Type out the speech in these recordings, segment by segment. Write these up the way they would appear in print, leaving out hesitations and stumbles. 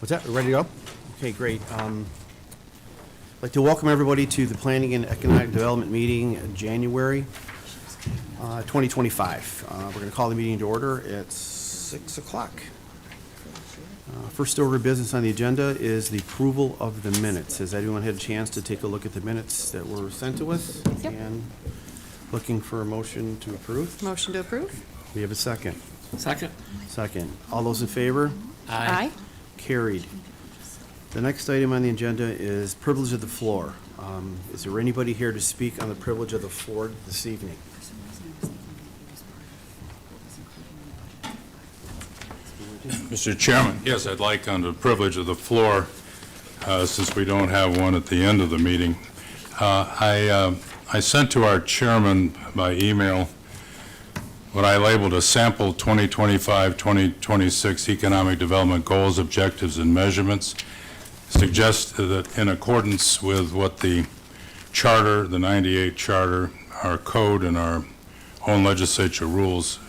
What's that? Ready to go? Okay, great. I'd like to welcome everybody to the Planning and Economic Development meeting in January 2025. We're going to call the meeting to order at 6 o'clock. First order of business on the agenda is the approval of the minutes. Has anyone had a chance to take a look at the minutes that were sent to us? Yep. And looking for a motion to approve? Motion to approve? We have a second. Second. Second. All those in favor? Aye. Carried. The next item on the agenda is privilege of the floor. Is there anybody here to speak on the privilege of the floor this evening? Mr. Chairman, yes, I'd like on the privilege of the floor, since we don't have one at the end of the meeting. I sent to our chairman by email what I labeled a sample 2025-2026 economic development goals, objectives, and measurements. Suggest that in accordance with what the charter, the 98 charter, our code, and our own legislature rules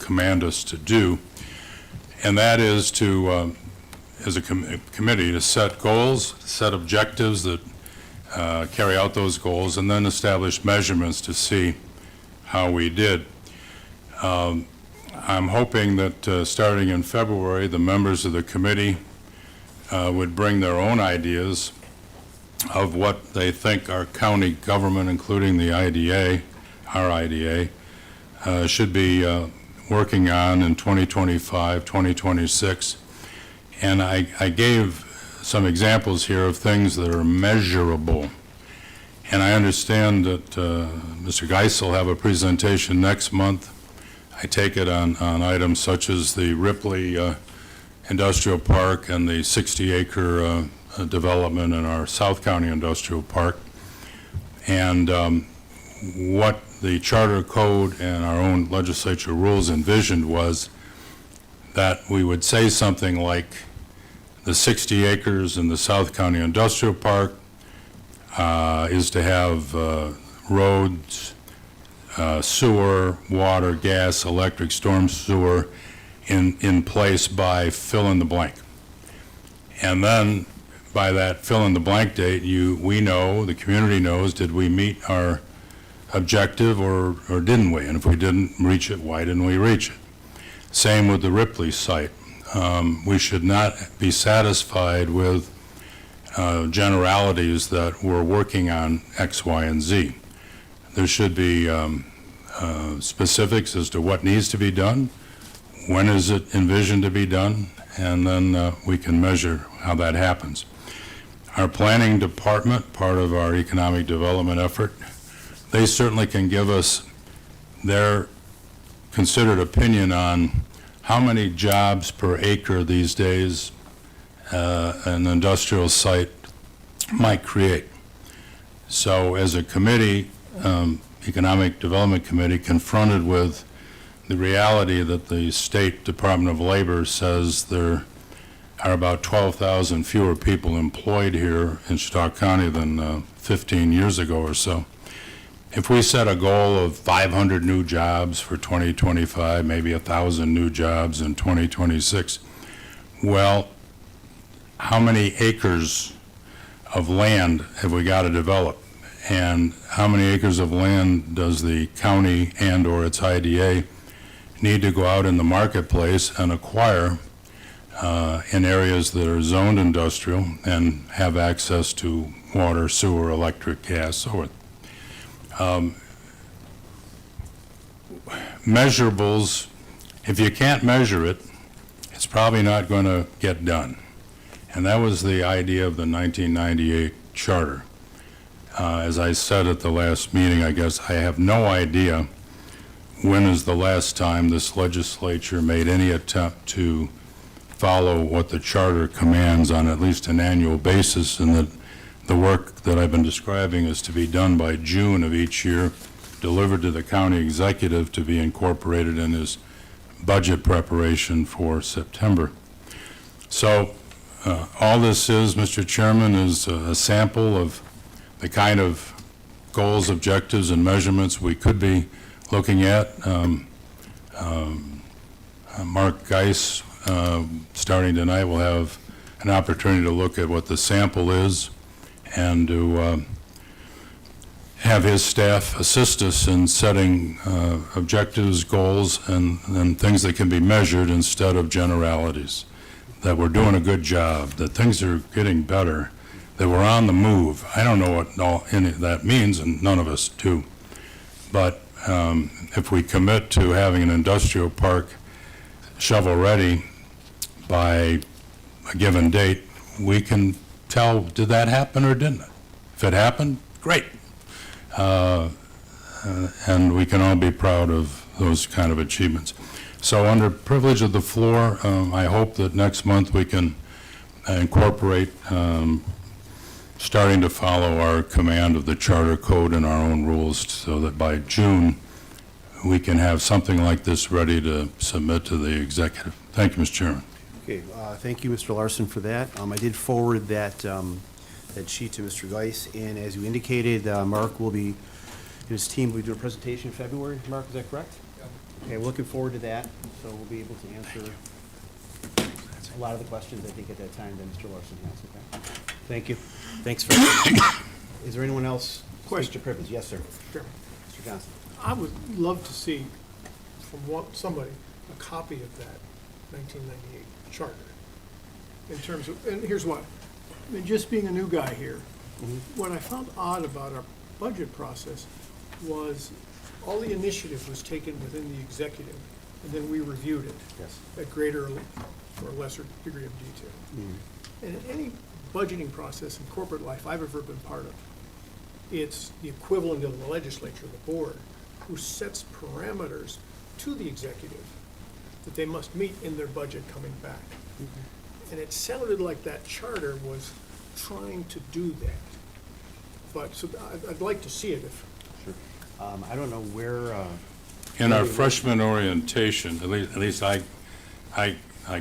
command us to do, and that is to, as a committee, to set goals, set objectives that carry out those goals, and then establish measurements to see how we did. I'm hoping that starting in February, the members of the committee would bring their own ideas of what they think our county government, including the IDA, our IDA, should be working on in 2025, 2026. And I gave some examples here of things that are measurable. And I understand that Mr. Geis will have a presentation next month. I take it on items such as the Ripley Industrial Park and the 60-acre development in our South County Industrial Park. And what the Charter Code and our own legislature rules envisioned was that we would say something like the 60 acres in the South County Industrial Park is to have roads, sewer, water, gas, electric, storm sewer in place by fill in the blank. And then by that fill in the blank date, we know, the community knows, did we meet our objective or didn't we? And if we didn't reach it, why didn't we reach it? Same with the Ripley site. We should not be satisfied with generalities that we're working on X, Y, and Z. There should be specifics as to what needs to be done, when is it envisioned to be done, and then we can measure how that happens. Our planning department, part of our economic development effort, they certainly can give us their considered opinion on how many jobs per acre these days an industrial site might create. So as a committee, Economic Development Committee, confronted with the reality that the State Department of Labor says there are about 12,000 fewer people employed here in Chautauqua County than 15 years ago or so. If we set a goal of 500 new jobs for 2025, maybe 1,000 new jobs in 2026, well, how many acres of land have we got to develop? And how many acres of land does the county and or its IDA need to go out in the marketplace and acquire in areas that are zoned industrial and have access to water, sewer, electric, gas, so forth? Measurables, if you can't measure it, it's probably not going to get done. And that was the idea of the 1998 charter. As I said at the last meeting, I guess I have no idea when is the last time this legislature made any attempt to follow what the charter commands on at least an annual basis, and that the work that I've been describing is to be done by June of each year, delivered to the county executive to be incorporated in his budget preparation for September. So all this is, Mr. Chairman, is a sample of the kind of goals, objectives, and measurements we could be looking at. Mark Geis, starting tonight, will have an opportunity to look at what the sample is and to have his staff assist us in setting objectives, goals, and things that can be measured instead of generalities. That we're doing a good job, that things are getting better, that we're on the move. I don't know what any of that means, and none of us do. But if we commit to having an industrial park shovel-ready by a given date, we can tell, did that happen or didn't it? If it happened, great. And we can all be proud of those kind of achievements. So under privilege of the floor, I hope that next month we can incorporate starting to follow our command of the charter code and our own rules so that by June we can have something like this ready to submit to the executive. Thank you, Mr. Chairman. Okay, thank you, Mr. Larson, for that. I did forward that sheet to Mr. Geis, and as you indicated, Mark will be, his team will do a presentation in February. Mark, is that correct? Okay, we're looking forward to that, so we'll be able to answer a lot of the questions, I think, at that time that Mr. Larson has, okay? Thank you. Thanks for Is there anyone else? Question. Mr. Privilege, yes, sir. Sure. Mr. Johnson. I would love to see from somebody a copy of that 1998 charter in terms of, and here's why. I mean, just being a new guy here, what I found odd about our budget process was all the initiative was taken within the executive, and then we reviewed it Yes. at greater or lesser degree of detail. And in any budgeting process in corporate life I've ever been part of, it's the equivalent of the legislature, the board, who sets parameters to the executive that they must meet in their budget coming back. And it sounded like that charter was trying to do that. But, so I'd like to see it if, Sure. I don't know where, In our freshman orientation, at least I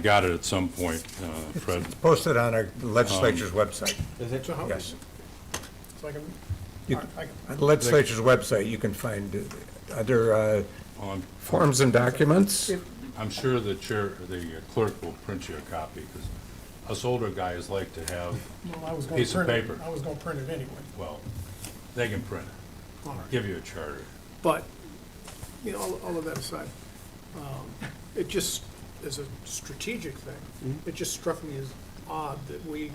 got it at some point, Fred. Posted on our legislature's website. is it? so how, Yes. so I can, You- all right, On the legislature's website, you can find other Well, forms and documents. I'm sure the clerk will print you a copy, because us older guys like to have, well, I was going Piece to of print it. paper. I was going to print it anyway. well, they can print it, All right. give you a charter. But, you know, all of that aside, it just, as a strategic thing, it just struck me as odd that we,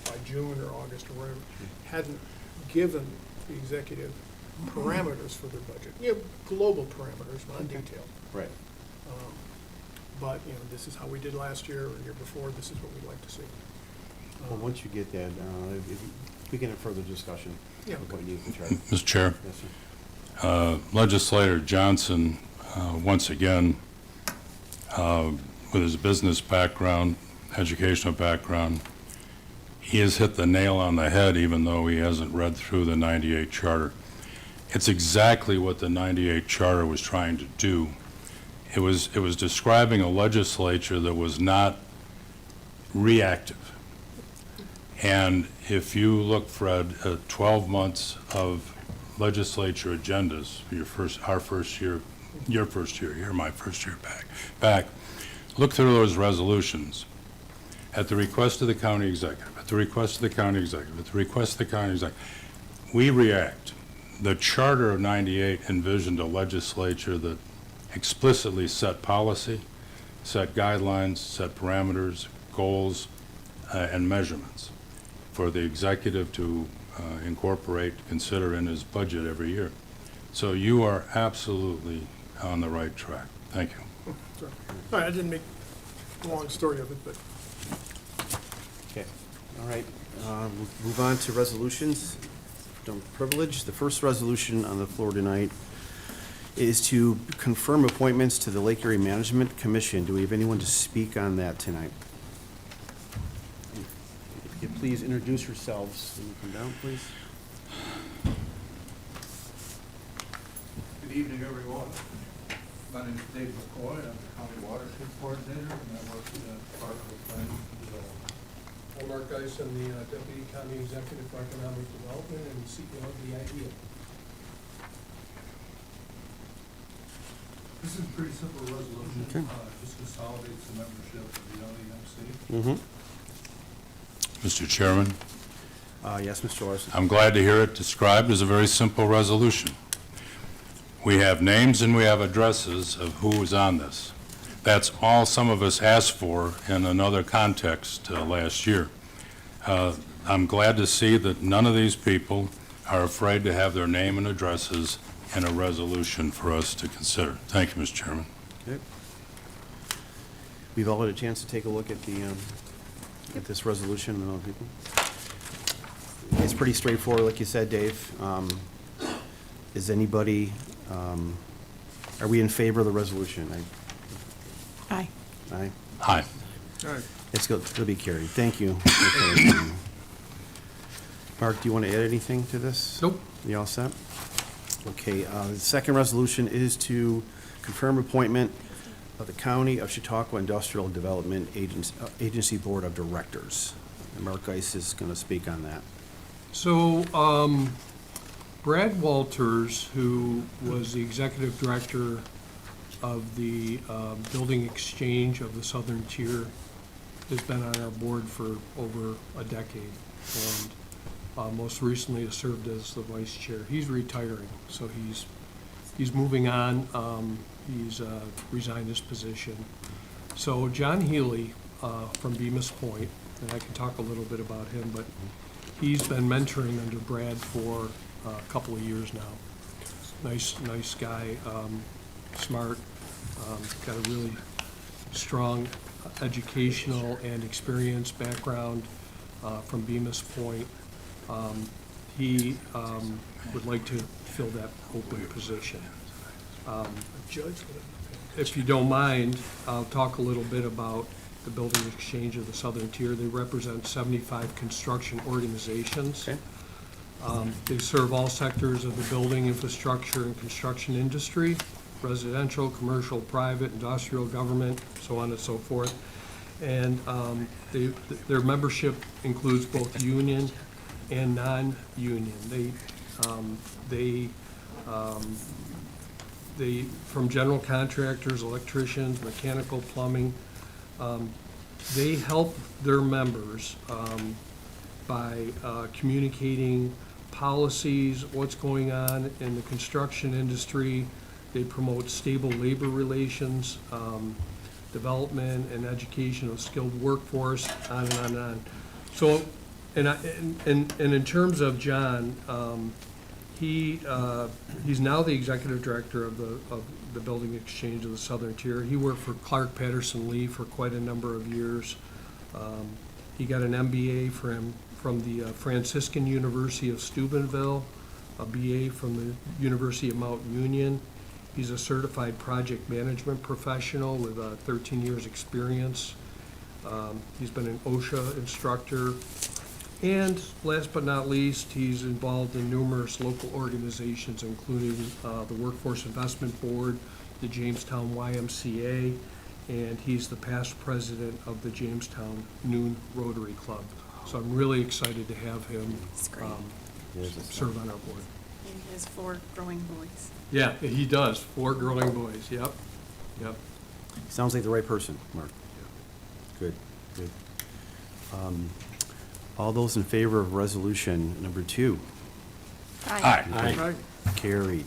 by June or August or whatever, hadn't given the executive parameters for their budget. You know, global parameters, not detailed. Right. But, you know, this is how we did last year or year before, this is what we'd like to see. Well, once you get that, we can have further discussion Yeah, of what okay. needs to chart. Mr. Chair, Yes, sir. Legislator Johnson, once again, with his business background, educational background, he has hit the nail on the head, even though he hasn't read through the 98 charter. It's exactly what the 98 charter was trying to do. It was describing a legislature that was not reactive. And if you look, Fred, at 12 months of legislature agendas for our first year, your first year here, my first year back, look through those resolutions. At the request of the county executive, at the request of the county executive, at the request of the county executive, we react. The charter of 98 envisioned a legislature that explicitly set policy, set guidelines, set parameters, goals, and measurements for the executive to incorporate, consider in his budget every year. So you are absolutely on the right track. Thank you. Sorry. All right, I didn't make a long story of it, but Okay, all right. We'll move on to resolutions. Don't privilege. The first resolution on the floor tonight is to confirm appointments to the Lake Erie Management Commission. Do we have anyone to speak on that tonight? If you could please introduce yourselves when you come down, please. Good evening, everyone. My name is Dave McCoy. I'm the County Watershed Coordinator, and I work in the Department of Planning and Development. I'm Mark Geis, I'm the Deputy County Executive for Economic Development and CEO of the IDEA. This is a pretty simple resolution. Okay. Just consolidates the membership of the LEMC. Mm-hmm. Mr. Chairman, Yes, Mr. Larson. I'm glad to hear it described as a very simple resolution. We have names and we have addresses of who is on this. That's all some of us asked for in another context last year. I'm glad to see that none of these people are afraid to have their name and addresses in a resolution for us to consider. Thank you, Mr. Chairman. Okay. We've all had a chance to take a look at the, at this resolution and other people. It's pretty straightforward, like you said, Dave. Is anybody, are we in favor of the resolution? Aye. Aye? Hi. It'll be carried. Thank you. Mark, do you want to add anything to this? Nope. You all set? Okay, the second resolution is to confirm appointment of the County of Chautauqua Industrial Development Agency Board of Directors. And Mark Geis is going to speak on that. So, Brad Walters, who was the executive director of the Building Exchange of the Southern Tier, has been on our board for over a decade, and most recently has served as the vice chair. He's retiring, so he's moving on. He's resigned his position. So John Healy from Bemis Point, and I can talk a little bit about him, but he's been mentoring under Brad for a couple of years now. Nice guy, smart, got a really strong educational and experience background from Bemis Point. He would like to fill that open position. Judge would have. If you don't mind, I'll talk a little bit about the Building Exchange of the Southern Tier. They represent 75 construction organizations. Okay. They serve all sectors of the building, infrastructure, and construction industry, residential, commercial, private, industrial, government, so on and so forth. And their membership includes both union and non-union. They, from general contractors, electricians, mechanical, plumbing, they help their members by communicating policies, what's going on in the construction industry. They promote stable labor relations, development and education of skilled workforce, on and on and on. So, and in terms of John, he's now the executive director of the Building Exchange of the Southern Tier. He worked for Clark Patterson Lee for quite a number of years. He got an MBA from the Franciscan University of Steubenville, a BA from the University of Mount Union. He's a certified project management professional with 13 years experience. He's been an OSHA instructor. And last but not least, he's involved in numerous local organizations, including the Workforce Investment Board, the Jamestown YMCA, and he's the past president of the Jamestown Noon Rotary Club. So I'm really excited to have him That's great. serve on our board. He has 4 growing boys. Yeah, he does. 4 growing boys, yep. Sounds like the right person, Mark. Good. All those in favor of resolution number 2? Aye. Carried.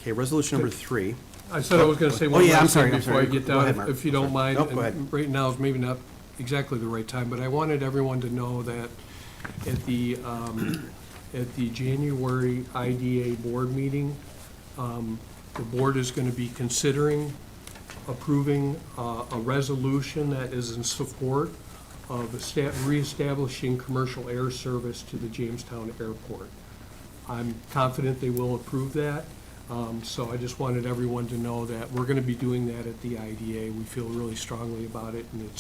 Okay, resolution number 3. I said I was gonna say Oh, one yeah, I'm last thing sorry, I'm before I sorry. get Go down, ahead, Mark. if you don't mind. Nope, go and ahead. Right now is maybe not exactly the right time, but I wanted everyone to know that at the January IDA board meeting, the board is gonna be considering approving a resolution that is in support of reestablishing commercial air service to the Jamestown Airport. I'm confident they will approve that. So I just wanted everyone to know that we're gonna be doing that at the IDA. We feel really strongly about it, and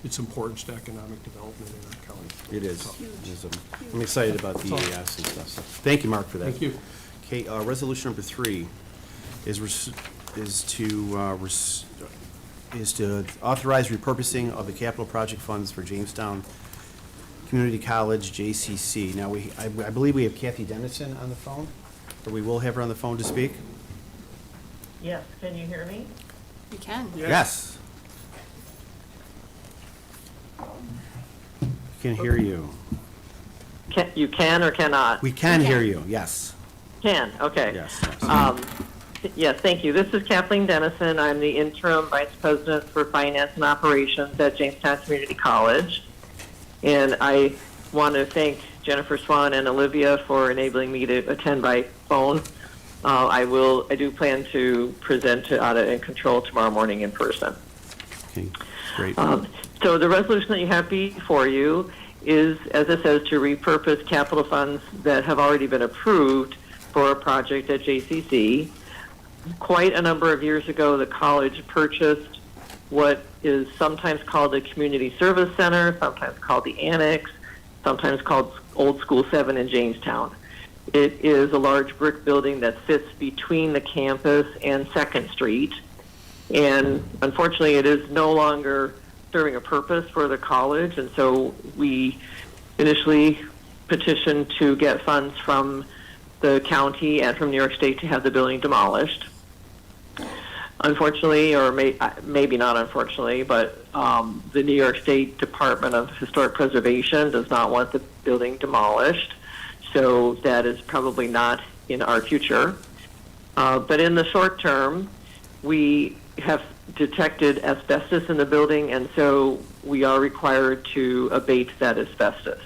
its importance to economic development in our county. It is. It is, I'm excited about the EAS and stuff. So thank you, Mark, for that. Thank you. Okay, resolution number 3 is to authorize repurposing of the capital project funds for Jamestown Community College, JCC. Now, I believe we have Kathy Dennison on the phone, or we will have her on the phone to speak. Yes, can you hear me? You can. Yes. can hear you. You can or cannot? We can hear you, yes. Can, okay. Yes, yes. Yes, thank you. This is Kathleen Dennison. I'm the interim vice president for finance and operations at Jamestown Community College. And I want to thank Jennifer Swan and Olivia for enabling me to attend by phone. I do plan to present to Audit and Control tomorrow morning in person. Okay, great. So the resolution that you have before you is, as it says, to repurpose capital funds that have already been approved for a project at JCC. Quite a number of years ago, the college purchased what is sometimes called the Community Service Center, sometimes called the Annex, sometimes called Old School 7 in Jamestown. It is a large brick building that sits between the campus and 2nd Street. And unfortunately, it is no longer serving a purpose for the college. And so we initially petitioned to get funds from the county and from New York State to have the building demolished. Unfortunately, or maybe not unfortunately, but the New York State Department of Historic Preservation does not want the building demolished. So that is probably not in our future. But in the short term, we have detected asbestos in the building, and so we are required to abate that asbestos.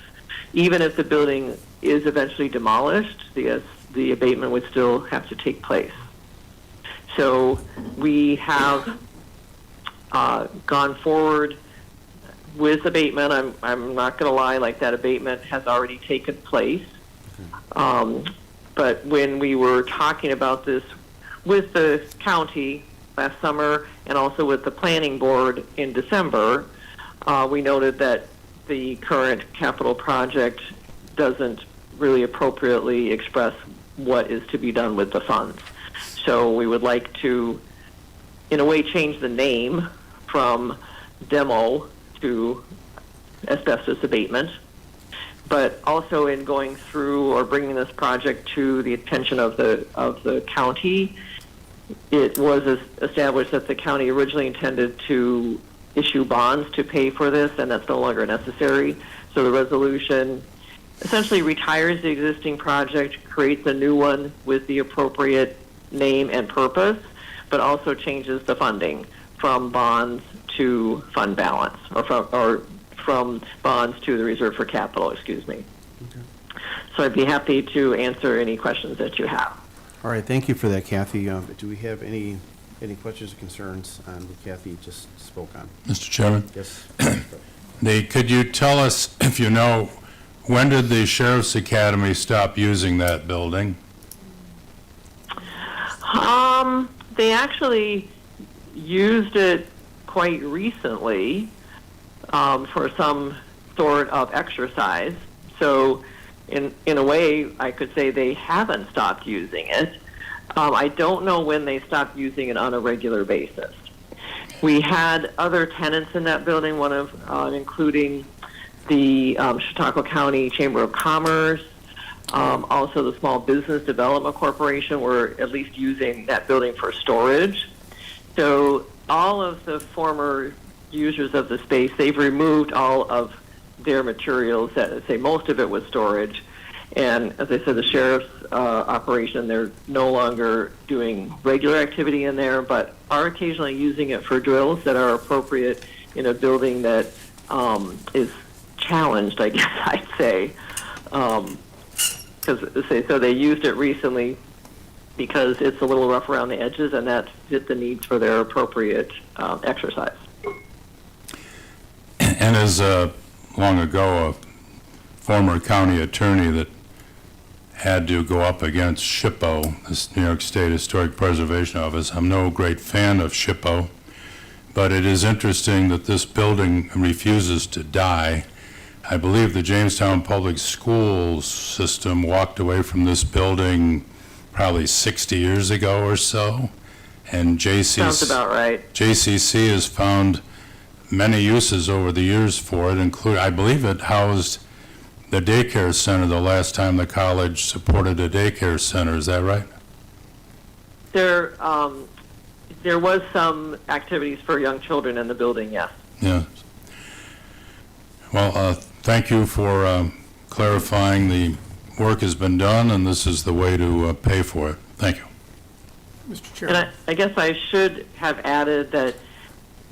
Even if the building is eventually demolished, the abatement would still have to take place. So we have gone forward with abatement. I'm not going to lie, like that abatement has already taken place. But when we were talking about this with the county last summer and also with the planning board in December, we noted that the current capital project doesn't really appropriately express what is to be done with the funds. So we would like to, in a way, change the name from demo to asbestos abatement. But also in going through or bringing this project to the attention of the county, it was established that the county originally intended to issue bonds to pay for this, and that's no longer necessary. So the resolution essentially retires the existing project, creates a new one with the appropriate name and purpose, but also changes the funding from bonds to fund balance, or from bonds to the reserve for capital, excuse me. Okay. So I'd be happy to answer any questions that you have. All right, thank you for that, Kathy. Do we have any questions or concerns on what Kathy just spoke on? Mr. Chairman? Yes. Could you tell us, if you know, when did the Sheriff's Academy stop using that building? They actually used it quite recently for some sort of exercise. So in a way, I could say they haven't stopped using it. I don't know when they stopped using it on a regular basis. We had other tenants in that building, including the Chautauqua County Chamber of Commerce, also the Small Business Development Corporation were at least using that building for storage. So all of the former users of the space, they've removed all of their materials. Say most of it was storage. And as I said, the sheriff's operation, they're no longer doing regular activity in there, but are occasionally using it for drills that are appropriate in a building that is challenged, I guess I'd say. So they used it recently because it's a little rough around the edges, and that fit the needs for their appropriate exercise. And as long ago, a former county attorney that had to go up against SHPO, this New York State Historic Preservation Office, I'm no great fan of SHPO, but it is interesting that this building refuses to die. I believe the Jamestown Public Schools system walked away from this building probably 60 years ago or so, and Sounds about right. JCC has found many uses over the years for it, including, I believe it housed the daycare center the last time the college supported a daycare center. Is that right? There was some activities for young children in the building, yes. Yeah. Well, thank you for clarifying the work has been done, and this is the way to pay for it. Thank you. Mr. And Chairman, I guess I should have added that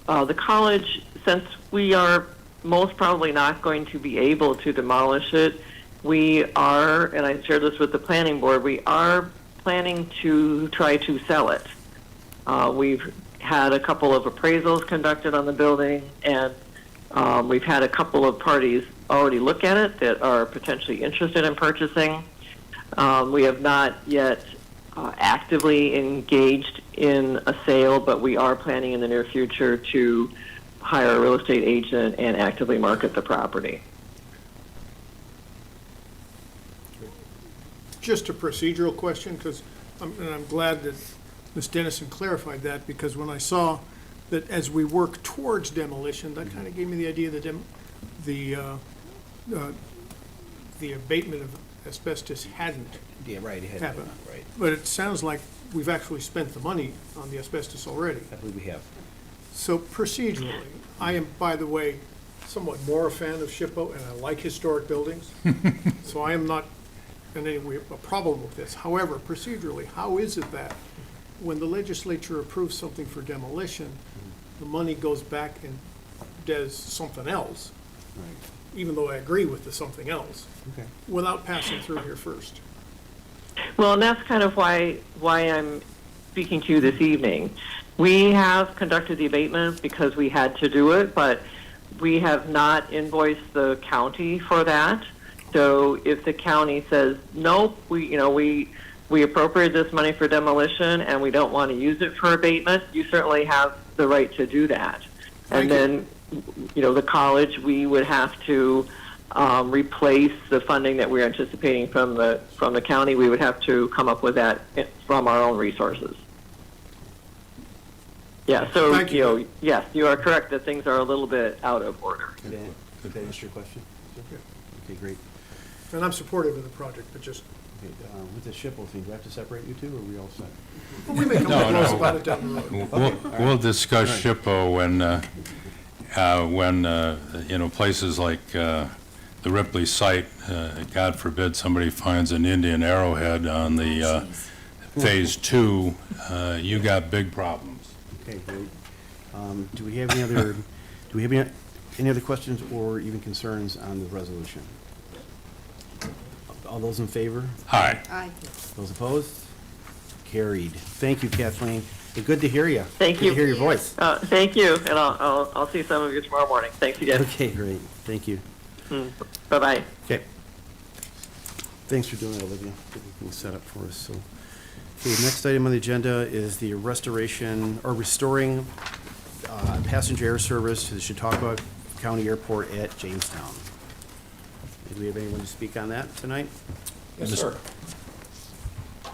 the college, since we are most probably not going to be able to demolish it, we are, and I shared this with the planning board, we are planning to try to sell it. We've had a couple of appraisals conducted on the building, and we've had a couple of parties already look at it that are potentially interested in purchasing. We have not yet actively engaged in a sale, but we are planning in the near future to hire a real estate agent and actively market the property. just a procedural question, because, and I'm glad that Ms. Dennison clarified that, because when I saw that as we work towards demolition, that kind of gave me the idea that the abatement of asbestos hadn't Yeah, right, it had happened. right. But it sounds like we've actually spent the money on the asbestos already. I believe we have. So procedurally, I am, by the way, somewhat more a fan of SHPO, and I like historic buildings. So I am not in any way a problem with this. However, procedurally, how is it that when the legislature approves something for demolition, the money goes back and does something else, even though I agree with the something else, Okay. without passing through here first? Well, and that's kind of why I'm speaking to you this evening. We have conducted the abatement because we had to do it, but we have not invoiced the county for that. So if the county says, nope, we appropriate this money for demolition and we don't want to use it for abatement, you certainly have the right to do that. Thank And then, the college, we would have to replace the funding that we're anticipating from the county. We would have to come up with that from our own resources. Yeah, so, Thank you. yes, you are correct that things are a little bit out of order. Did that answer your question? Okay, great. And I'm supportive of the project, but just, Okay, with the SHPO thing, do I have to separate you two, or are we all set? we may come No, to close no. about it down the road. We'll discuss SHPO when places like the Ripley site, God forbid somebody finds an Indian arrowhead on the Phase 2, you got big problems. Okay, great. Do we have any other questions or even concerns on the resolution? All those in favor? Aye. Aye. Those opposed? Carried. Thank you, Kathleen. Hey, good to hear you. Thank Good you. to hear your voice. Thank you, and I'll see some of you tomorrow morning. Thanks again. Okay, great. Thank you. Bye-bye. Okay. Thanks for doing that, Olivia. Get everything set up for us, so. Okay, next item on the agenda is the restoration, or restoring passenger air service to the Chautauqua County Airport at Jamestown. Do we have anyone to speak on that tonight? Yes, sir.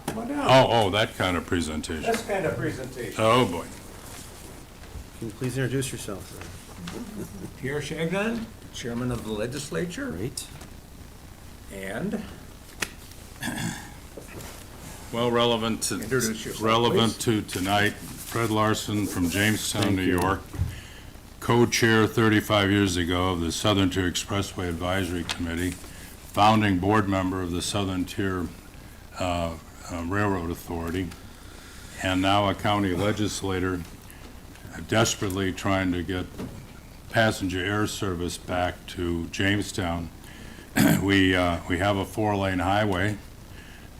Come on down. Oh, that kind of presentation. This kind of presentation. Oh, boy. Can you please introduce yourself, sir? Pierre Shagnon, Chairman of the Legislature, Great. and Well, relevant Introduce yourself, to tonight, Fred Larson from Jamestown, Thank New you. York, co-chair 35 years ago of the Southern Tier Expressway Advisory Committee, founding board member of the Southern Tier Railroad Authority, and now a county legislator, desperately trying to get passenger air service back to Jamestown. We have a 4-lane highway,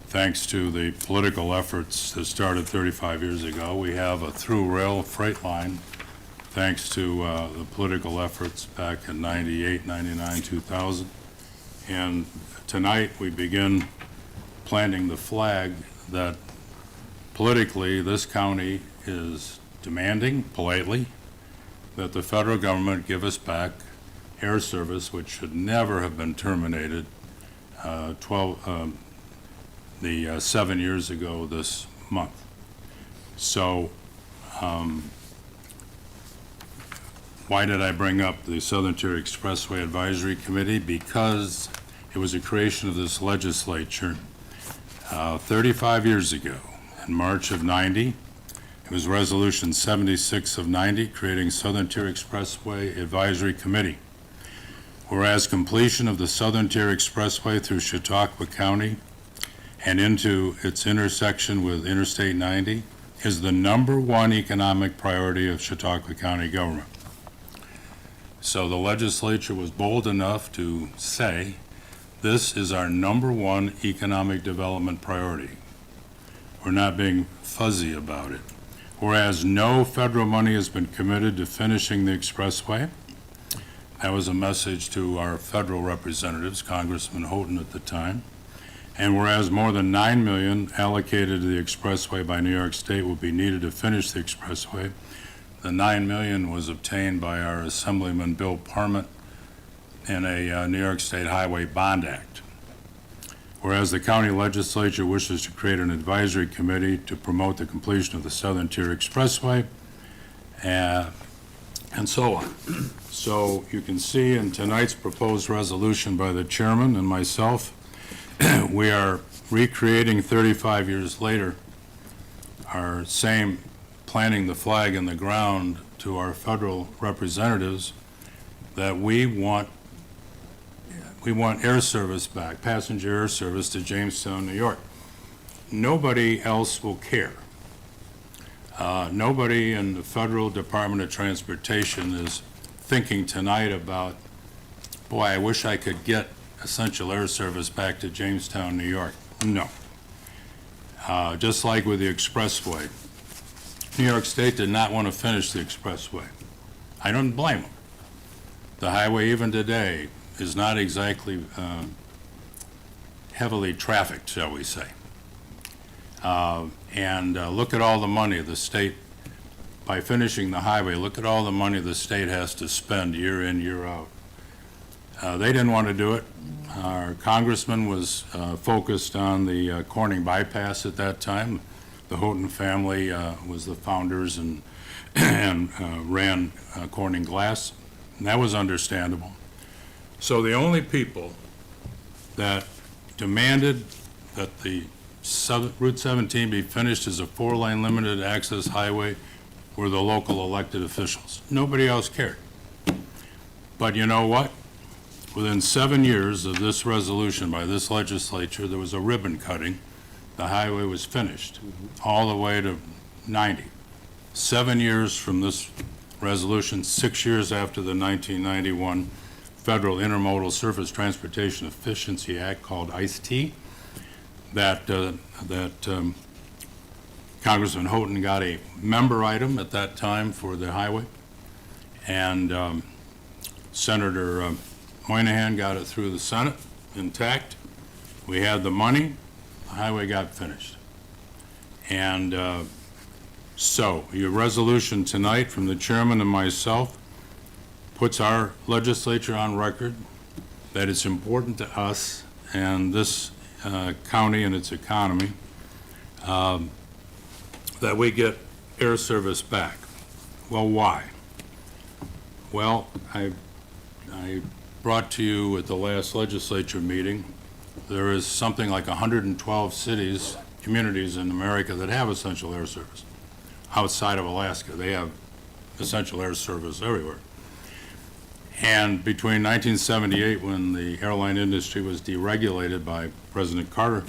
thanks to the political efforts that started 35 years ago. We have a through rail freight line, thanks to the political efforts back in 98, 99, 2000. And tonight, we begin planting the flag that politically, this county is demanding politely that the federal government give us back air service, which should never have been terminated 7 years ago this month. So, why did I bring up the Southern Tier Expressway Advisory Committee? Because it was a creation of this legislature 35 years ago, in March of '90. It was Resolution 76 of '90, creating Southern Tier Expressway Advisory Committee, Whereas completion of the Southern Tier Expressway through Chautauqua County and into its intersection with Interstate 90 is the #1 economic priority of Chautauqua County government. So the legislature was bold enough to say, this is our #1 economic development priority. We're not being fuzzy about it. Whereas no federal money has been committed to finishing the expressway, that was a message to our federal representatives, Congressman Houghton at the time. And whereas more than $9 million allocated to the expressway by New York State will be needed to finish the expressway, the $9 million was obtained by our Assemblyman Bill Parment in a New York State Highway Bond Act. Whereas the county legislature wishes to create an advisory committee to promote the completion of the Southern Tier Expressway, and so on. So you can see in tonight's proposed resolution by the chairman and myself, we are recreating 35 years later our same planting the flag in the ground to our federal representatives that we want air service back, passenger air service to Jamestown, New York. Nobody else will care. Nobody in the Federal Department of Transportation is thinking tonight about, boy, I wish I could get essential air service back to Jamestown, New York. No. Just like with the expressway. New York State did not want to finish the expressway. I don't blame them. The highway, even today, is not exactly heavily trafficked, shall we say. And look at all the money the state, by finishing the highway, look at all the money the state has to spend year in, year out. They didn't want to do it. Our congressman was focused on the Corning bypass at that time. The Houghton family was the founders and ran Corning Glass, and that was understandable. So the only people that demanded that the Route 17 be finished as a 4-lane limited access highway were the local elected officials. Nobody else cared. But you know what? Within 7 years of this resolution by this legislature, there was a ribbon cutting. The highway was finished all the way to 90. 7 years from this resolution, 6 years after the 1991 Federal Intermodal Surface Transportation Efficiency Act, called ICE-T, that Congressman Houghton got a member item at that time for the highway, and Senator Moynihan got it through the Senate intact. We had the money, the highway got finished. And so your resolution tonight from the chairman and myself puts our legislature on record that it's important to us and this county and its economy that we get air service back. Well, why? Well, I brought to you at the last legislature meeting, there is something like 112 cities, communities in America that have essential air service. Outside of Alaska, they have essential air service everywhere. And between 1978, when the airline industry was deregulated by President Carter,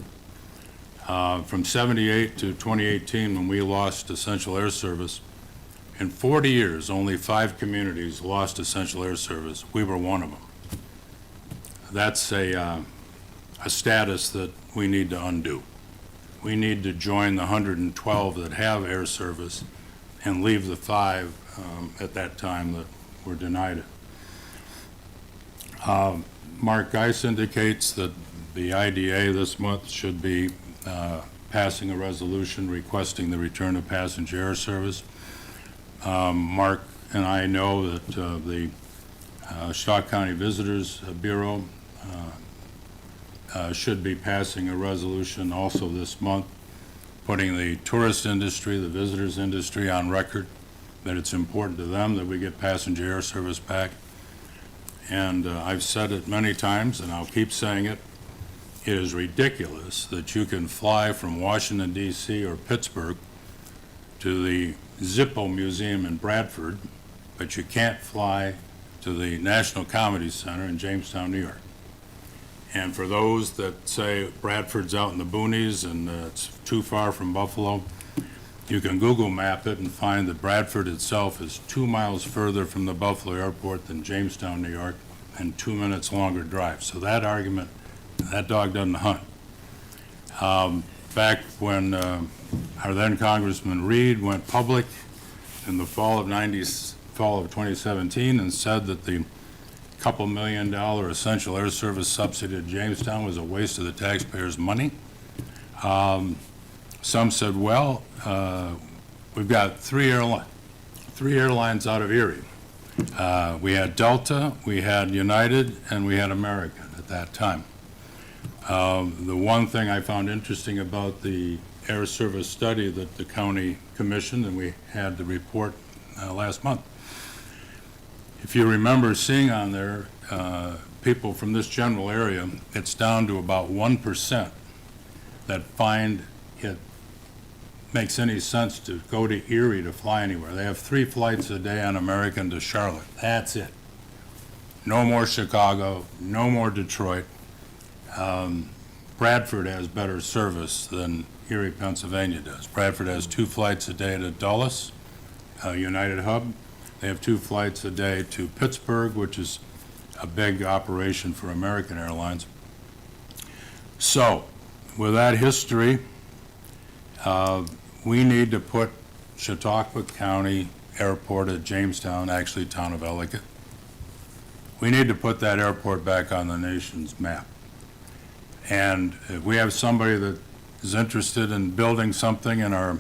from 78 to 2018, when we lost essential air service, in 40 years, only 5 communities lost essential air service. We were one of them. That's a status that we need to undo. We need to join the 112 that have air service and leave the 5 at that time that were denied it. Mark Geis indicates that the IDA this month should be passing a resolution requesting the return of passenger air service. Mark and I know that the Chautauqua County Visitors Bureau should be passing a resolution also this month, putting the tourist industry, the visitors industry on record that it's important to them that we get passenger air service back. And I've said it many times, and I'll keep saying it. It is ridiculous that you can fly from Washington, D.C. or Pittsburgh to the Zippo Museum in Bradford, but you can't fly to the National Comedy Center in Jamestown, New York. And for those that say Bradford's out in the boonies and it's too far from Buffalo, you can Google map it and find that Bradford itself is 2 miles further from the Buffalo airport than Jamestown, New York, and 2 minutes longer drive. So that argument, that dog doesn't hunt. Back when our then Congressman Reed went public in the fall of 2017 and said that the couple $1 million essential air service subsidy to Jamestown was a waste of the taxpayers' money. Some said, well, we've got three airlines out of Erie. We had Delta, we had United, and we had American at that time. The one thing I found interesting about the air service study that the county commissioned, and we had the report last month, if you remember seeing on there people from this general area, it's down to about 1% that find it makes any sense to go to Erie to fly anywhere. They have 3 flights a day on American to Charlotte. That's it. No more Chicago, no more Detroit. Bradford has better service than Erie, Pennsylvania does. Bradford has 2 flights a day to Dulles, United Hub. They have 2 flights a day to Pittsburgh, which is a big operation for American Airlines. So, with that history, we need to put Chautauqua County Airport at Jamestown, actually town of Ellicott. We need to put that airport back on the nation's map. And if we have somebody that is interested in building something in our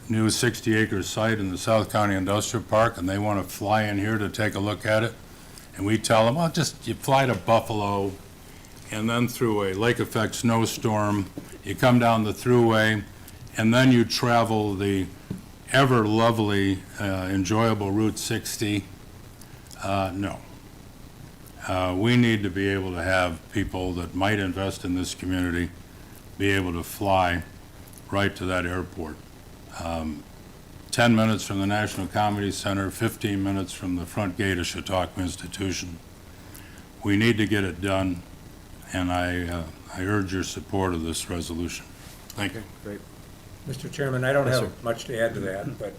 new 60-acre site in the South County Industrial Park, and they want to fly in here to take a look at it, and we tell them, well, just you fly to Buffalo, and then through a lake effect snowstorm, you come down the thruway, and then you travel the ever lovely, enjoyable Route 60. No. We need to be able to have people that might invest in this community be able to fly right to that airport. 10 minutes from the National Comedy Center, 15 minutes from the front gate of Chautauqua Institution. We need to get it done, and I urge your support of this resolution. Thank you. Great. Mr. Chairman, I don't Yes, have sir. much to add to that, but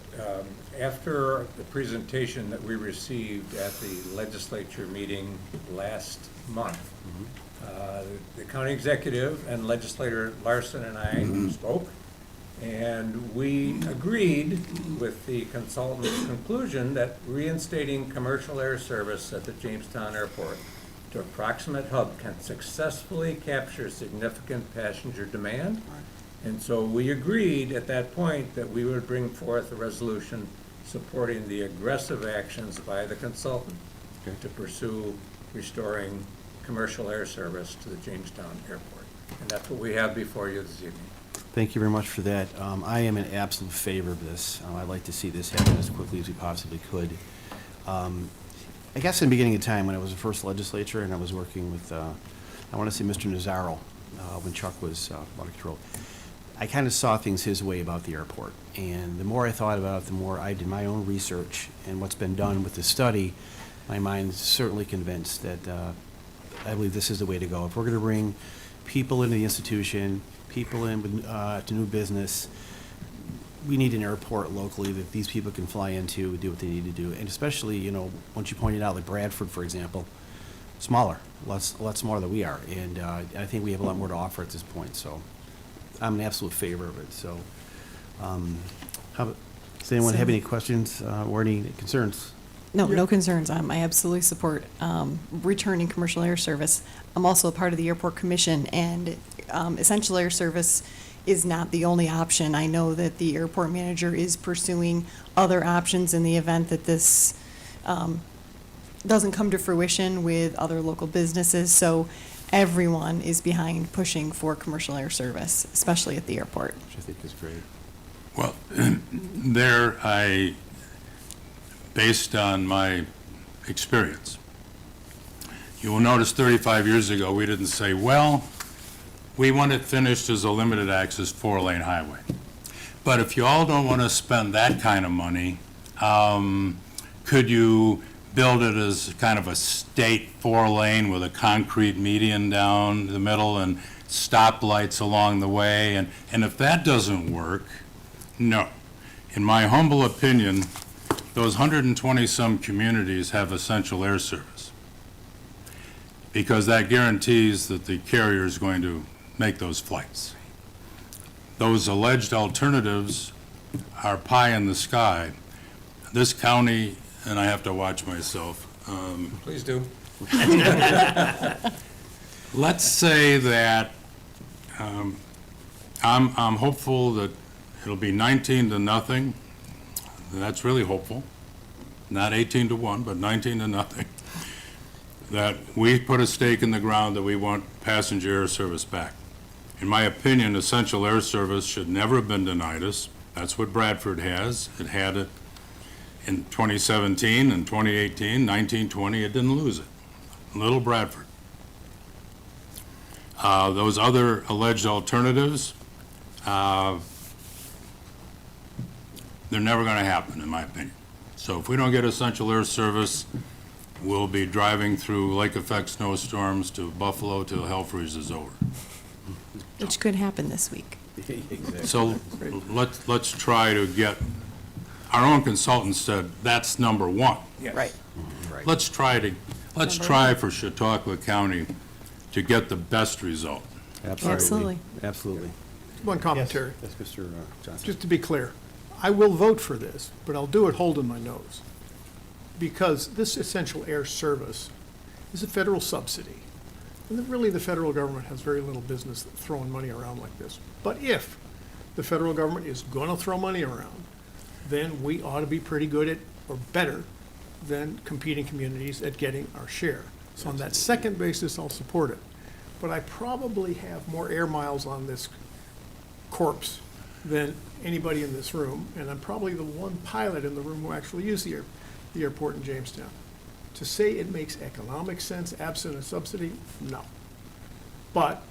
after the presentation that we received at the legislature meeting last month, the county executive and legislator Larson and I spoke, and we agreed with the consultant's conclusion that reinstating commercial air service at the Jamestown Airport to approximate hub can successfully capture significant passenger demand. And so we agreed at that point that we would bring forth a resolution supporting the aggressive actions by the consultant to pursue restoring commercial air service to the Jamestown Airport. And that's what we have before you this evening. Thank you very much for that. I am in absolute favor of this. I'd like to see this happen as quickly as we possibly could. I guess in the beginning of time, when I was the first legislature and I was working with, I want to say Mr. Nazaro, when Chuck was out of control, I kind of saw things his way about the airport. And the more I thought about it, the more I did my own research and what's been done with the study, my mind's certainly convinced that I believe this is the way to go. If we're going to bring people into the institution, people in with, to new business, we need an airport locally that these people can fly into, do what they need to do. And especially, you know, once you pointed out, like Bradford, for example, smaller, a lot smaller than we are. And I think we have a lot more to offer at this point. So I'm in absolute favor of it. So does anyone have any questions or any concerns? No, no concerns. I absolutely support returning commercial air service. I'm also a part of the airport commission, and essential air service is not the only option. I know that the airport manager is pursuing other options in the event that this doesn't come to fruition with other local businesses. So everyone is behind pushing for commercial air service, especially at the airport. Which I think is great. Well, based on my experience, you will notice 35 years ago, we didn't say, well, we want it finished as a limited access 4-lane highway. But if you all don't want to spend that kind of money, could you build it as kind of a state 4-lane with a concrete median down the middle and stoplights along the way. And if that doesn't work, no. In my humble opinion, those 120-some communities have essential air service, because that guarantees that the carrier is going to make those flights. Those alleged alternatives are pie in the sky. This county, and I have to watch myself, Please do. let's say that I'm hopeful that it'll be 19-0. That's really hopeful. Not 18-1, but 19-0. That we put a stake in the ground that we want passenger air service back. In my opinion, essential air service should never have been denied us. That's what Bradford has. It had it in 2017 and 2018, 1920, it didn't lose it. Little Bradford. Those other alleged alternatives, they're never going to happen, in my opinion. So if we don't get essential air service, we'll be driving through lake effect snowstorms to Buffalo till hell freezes over. Which could happen this week. So let's try to get, our own consultant said that's number one. Yes. Right. Let's try for Chautauqua County to get the best result. Absolutely. Absolutely. One commentary. Yes, Mr. Johnson. Just to be clear, I will vote for this, but I'll do it holding my nose. Because this essential air service is a federal subsidy. And really, the federal government has very little business throwing money around like this. But if the federal government is going to throw money around, then we ought to be pretty good at, or better than competing communities at getting our share. So on that second basis, I'll support it. But I probably have more air miles on this corpse than anybody in this room, and I'm probably the one pilot in the room who actually used the airport in Jamestown. To say it makes economic sense absent a subsidy, no. But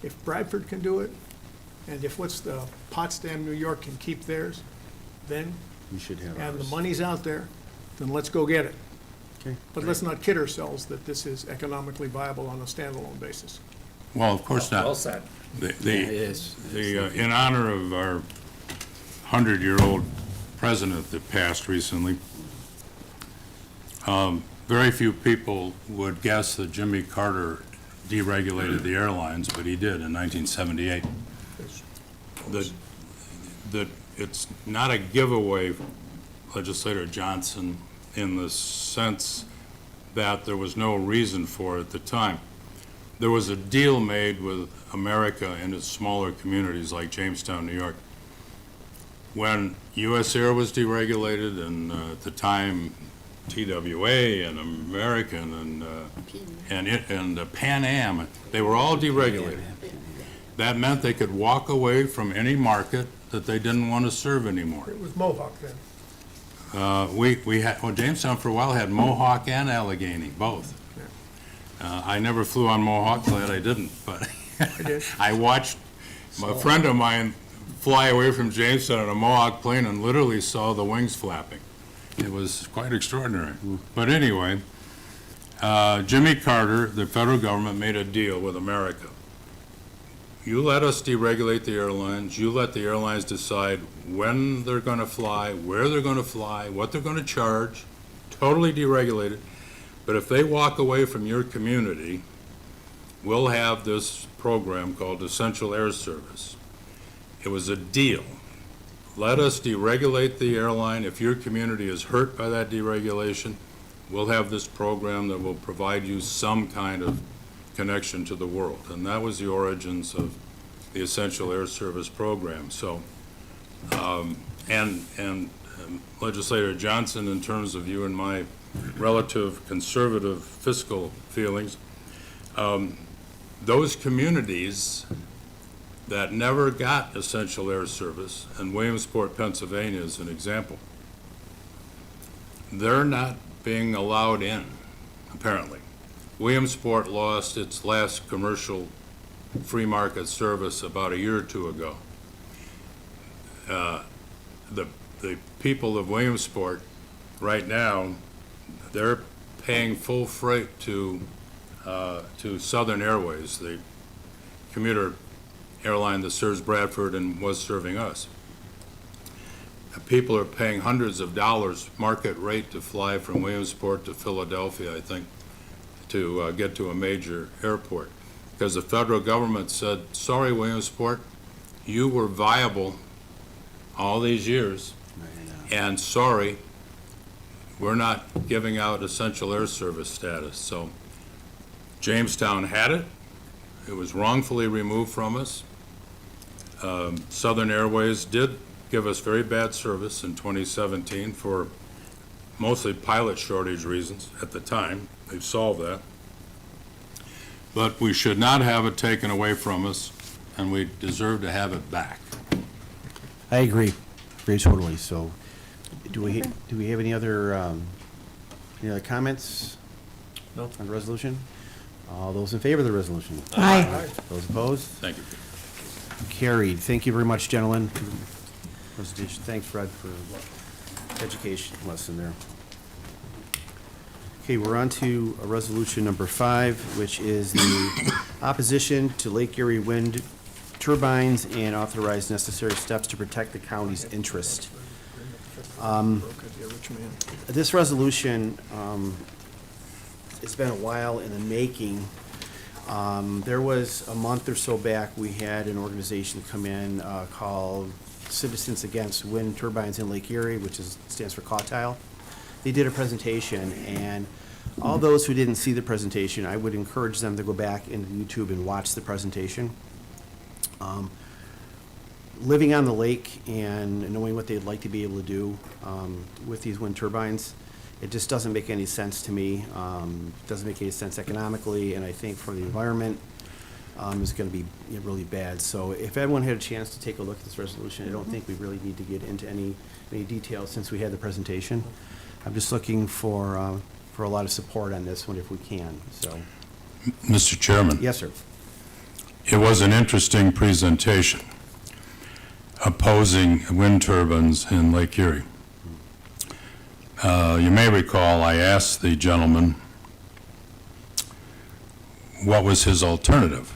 if Bradford can do it, and if Potsdam, New York can keep theirs, then, We should have and the ours. money's out there, then let's go get it. Okay. But let's not kid ourselves that this is economically viable on a standalone basis. Well, of course not. Well said. In honor of our 100-year-old president that passed recently, very few people would guess that Jimmy Carter deregulated the airlines, but he did in 1978. That it's not a giveaway, Legislator Johnson, in the sense that there was no reason for it at the time. There was a deal made with America and its smaller communities like Jamestown, New York. When US Air was deregulated, and at the time TWA and American and Pan Am, they were all deregulated. That meant they could walk away from any market that they didn't want to serve anymore. It was Mohawk then. We had, well, Jamestown for a while had Mohawk and Allegheny, both. I never flew on Mohawk, glad I didn't, but I did. I watched a friend of mine fly away from Jamestown on a Mohawk plane and literally saw the wings flapping. It was quite extraordinary. But anyway, Jimmy Carter, the federal government, made a deal with America. You let us deregulate the airlines. You let the airlines decide when they're going to fly, where they're going to fly, what they're going to charge, totally deregulated. But if they walk away from your community, we'll have this program called Essential Air Service. It was a deal. Let us deregulate the airline. If your community is hurt by that deregulation, we'll have this program that will provide you some kind of connection to the world. And that was the origins of the Essential Air Service program. So, Legislator Johnson, in terms of you and my relative conservative fiscal feelings, those communities that never got essential air service, and Williamsport, Pennsylvania is an example, they're not being allowed in, apparently. Williamsport lost its last commercial free market service about a year or two ago. The people of Williamsport right now, their paying full freight to Southern Airways, the commuter airline that serves Bradford and was serving us. People are paying hundreds of dollars market rate to fly from Williamsport to Philadelphia, I think, to get to a major airport. Because the federal government said, sorry, Williamsport, you were viable all these years, and sorry, we're not giving out essential air service status. So Jamestown had it. It was wrongfully removed from us. Southern Airways did give us very bad service in 2017 for mostly pilot shortage reasons at the time. They've solved that. But we should not have it taken away from us, and we deserve to have it back. I agree totally. So do we have any other comments? No. On the resolution? All those in favor of the resolution? Aye. Those opposed? Thank you. Carried. Thank you very much, gentlemen. Presentation. Thanks, Fred, for education lesson there. Okay, we're on to resolution number 5, which is the opposition to Lake Erie wind turbines and authorize necessary steps to protect the county's interest. This resolution, it's been a while in the making. There was a month or so back, we had an organization come in called Citizens Against Wind Turbines in Lake Erie, which stands for CAUTILE. They did a presentation, and all those who didn't see the presentation, I would encourage them to go back into YouTube and watch the presentation. Living on the lake and knowing what they'd like to be able to do with these wind turbines, it just doesn't make any sense to me. Doesn't make any sense economically, and I think for the environment, it's going to be really bad. So if everyone had a chance to take a look at this resolution, I don't think we really need to get into any details since we had the presentation. I'm just looking for a lot of support on this one if we can, so. Mr. Chairman. Yes, sir. It was an interesting presentation opposing wind turbines in Lake Erie. You may recall I asked the gentleman what was his alternative.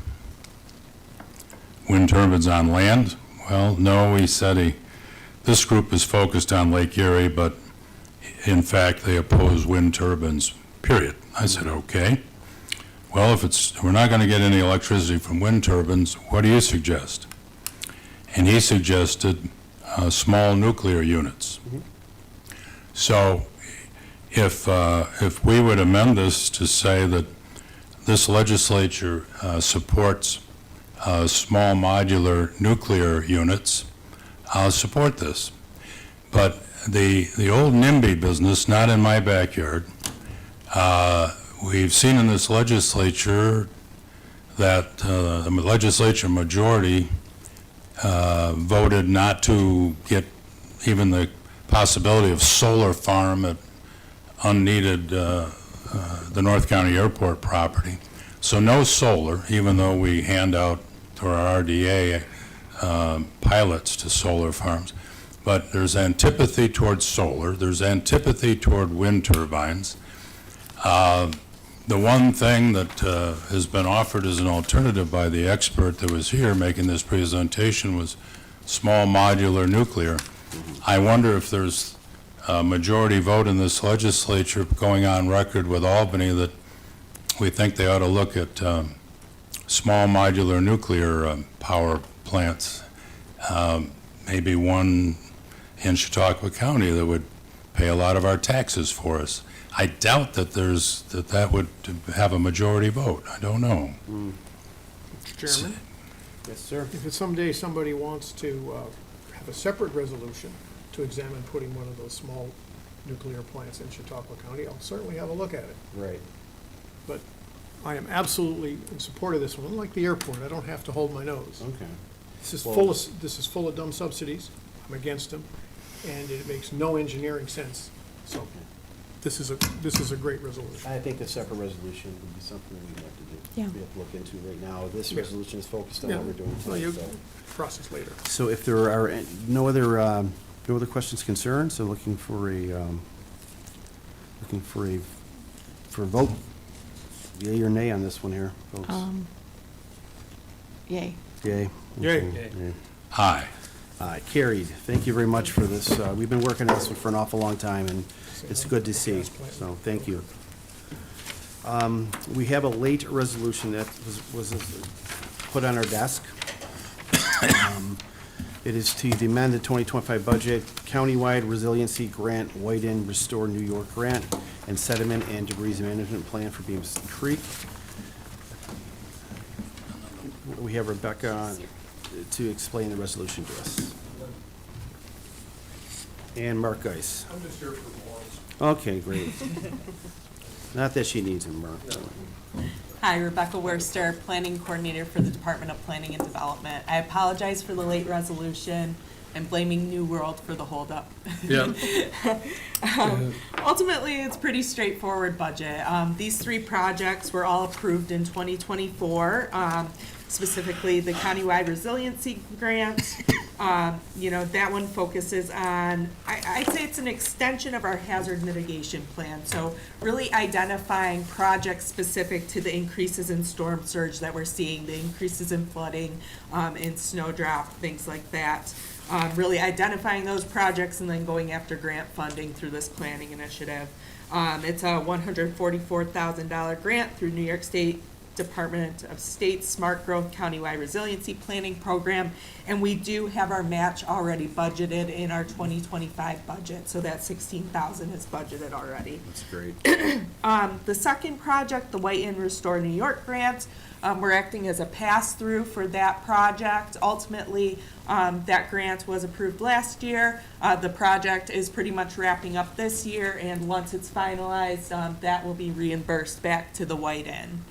Wind turbines on land? Well, no, he said this group is focused on Lake Erie, but in fact they oppose wind turbines, period. I said, okay. Well, if we're not going to get any electricity from wind turbines, what do you suggest? And he suggested small nuclear units. So if we would amend this to say that this legislature supports small modular nuclear units, I'll support this. But the old NIMBY business, not in my backyard, we've seen in this legislature that the legislature majority voted not to get even the possibility of solar farm at unneeded the North County Airport property. So no solar, even though we hand out to our RDA pilots to solar farms. But there's antipathy towards solar. There's antipathy toward wind turbines. The one thing that has been offered as an alternative by the expert that was here making this presentation was small modular nuclear. I wonder if there's a majority vote in this legislature going on record with Albany that we think they ought to look at small modular nuclear power plants, maybe one in Chautauqua County that would pay a lot of our taxes for us. I doubt that that would have a majority vote. I don't know. Mr. Chairman, Yes, sir. if someday somebody wants to have a separate resolution to examine putting one of those small nuclear plants in Chautauqua County, I'll certainly have a look at it. Right. But I am absolutely in support of this one. Like the airport, I don't have to hold my nose. Okay. This is Well- full of dumb subsidies. I'm against them, and it makes no engineering sense. So this is a great resolution. I think a separate resolution would be something we'd have to do. Yeah. We have to look into right now. This Yeah. resolution is focused on Yeah. what we're doing Well, tonight, you so. process later. So if there are no other questions, concerns, so looking for a for a vote. Yea or nay on this one here, folks? Yay. Yay. Yay. Okay, yay. Aye. Aye, carried. Thank you very much for this. We've been working on this one for an awful long time, and it's good to see, so thank you. We have a late resolution that was put on our desk. It is to amend the 2025 budget, countywide resiliency grant, White Inn Restore New York grant, and sediment and debris management plan for Bemis Creek. We have Rebecca to explain the resolution to us. And Mark Geis. I'm just here for morals. Okay, great. Not that she needs him, Mark. Hi, Rebecca Worster, Planning Coordinator for the Department of Planning and Development. I apologize for the late resolution and blaming New World for the holdup. Yeah. Ultimately, it's pretty straightforward budget. These three projects were all approved in 2024, specifically the Countywide Resiliency Grant. That one focuses on, I'd say it's an extension of our hazard mitigation plan. So really identifying projects specific to the increases in storm surge that we're seeing, the increases in flooding, in snowdrop, things like that. Really identifying those projects and then going after grant funding through this planning initiative. It's a $144,000 grant through New York State Department of State Smart Growth Countywide Resiliency Planning Program, and we do have our match already budgeted in our 2025 budget, so that $16,000 is budgeted already. That's great. The second project, the White Inn Restore New York grant, we're acting as a pass-through for that project. Ultimately, that grant was approved last year. The project is pretty much wrapping up this year, and once it's finalized, that will be reimbursed back to the White Inn.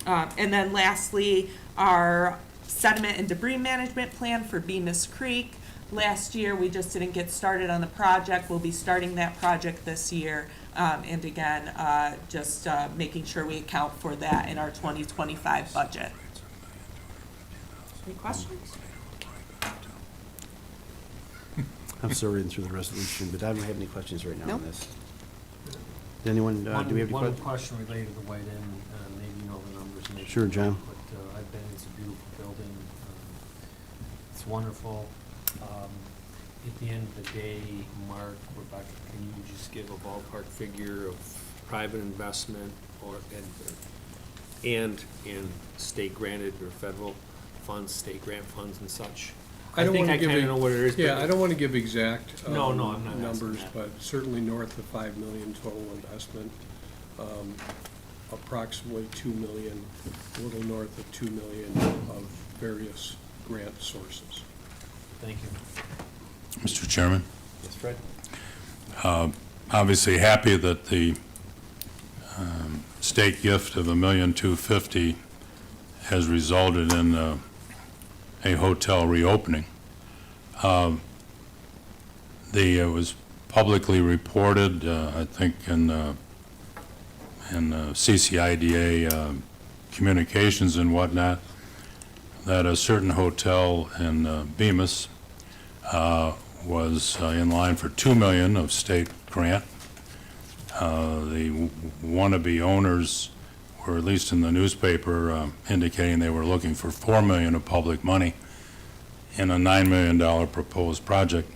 And then lastly, our sediment and debris management plan for Bemis Creek. Last year, we just didn't get started on the project. We'll be starting that project this year. And again, just making sure we account for that in our 2025 budget. Any questions? I'm still reading through the resolution, but I don't have any questions right now on Nope. this. Does anyone, do we have any One questions? question related to White Inn, maybe you know the numbers. maybe Sure, you John. don't, But I've been, it's a beautiful building. It's wonderful. At the end of the day, Mark, Rebecca, can you just give a ballpark figure of private investment or, and state granted or federal funds, state grant funds and such? I don't think wanna I give kinda you- know what it is. but- Yeah, I don't want to give exact No, no, I'm not asking numbers, that. but certainly north of 5 million total investment, approximately 2 million, a little north of 2 million of various grant sources. Thank you. Mr. Chairman, Yes, Fred? obviously happy that the state gift of $1,250,000 has resulted in a hotel reopening. It was publicly reported, I think, in CCIDA communications and whatnot, that a certain hotel in Bemis was in line for $2 million of state grant. The wannabe owners were, at least in the newspaper, indicating they were looking for $4 million of public money in a $9 million proposed project.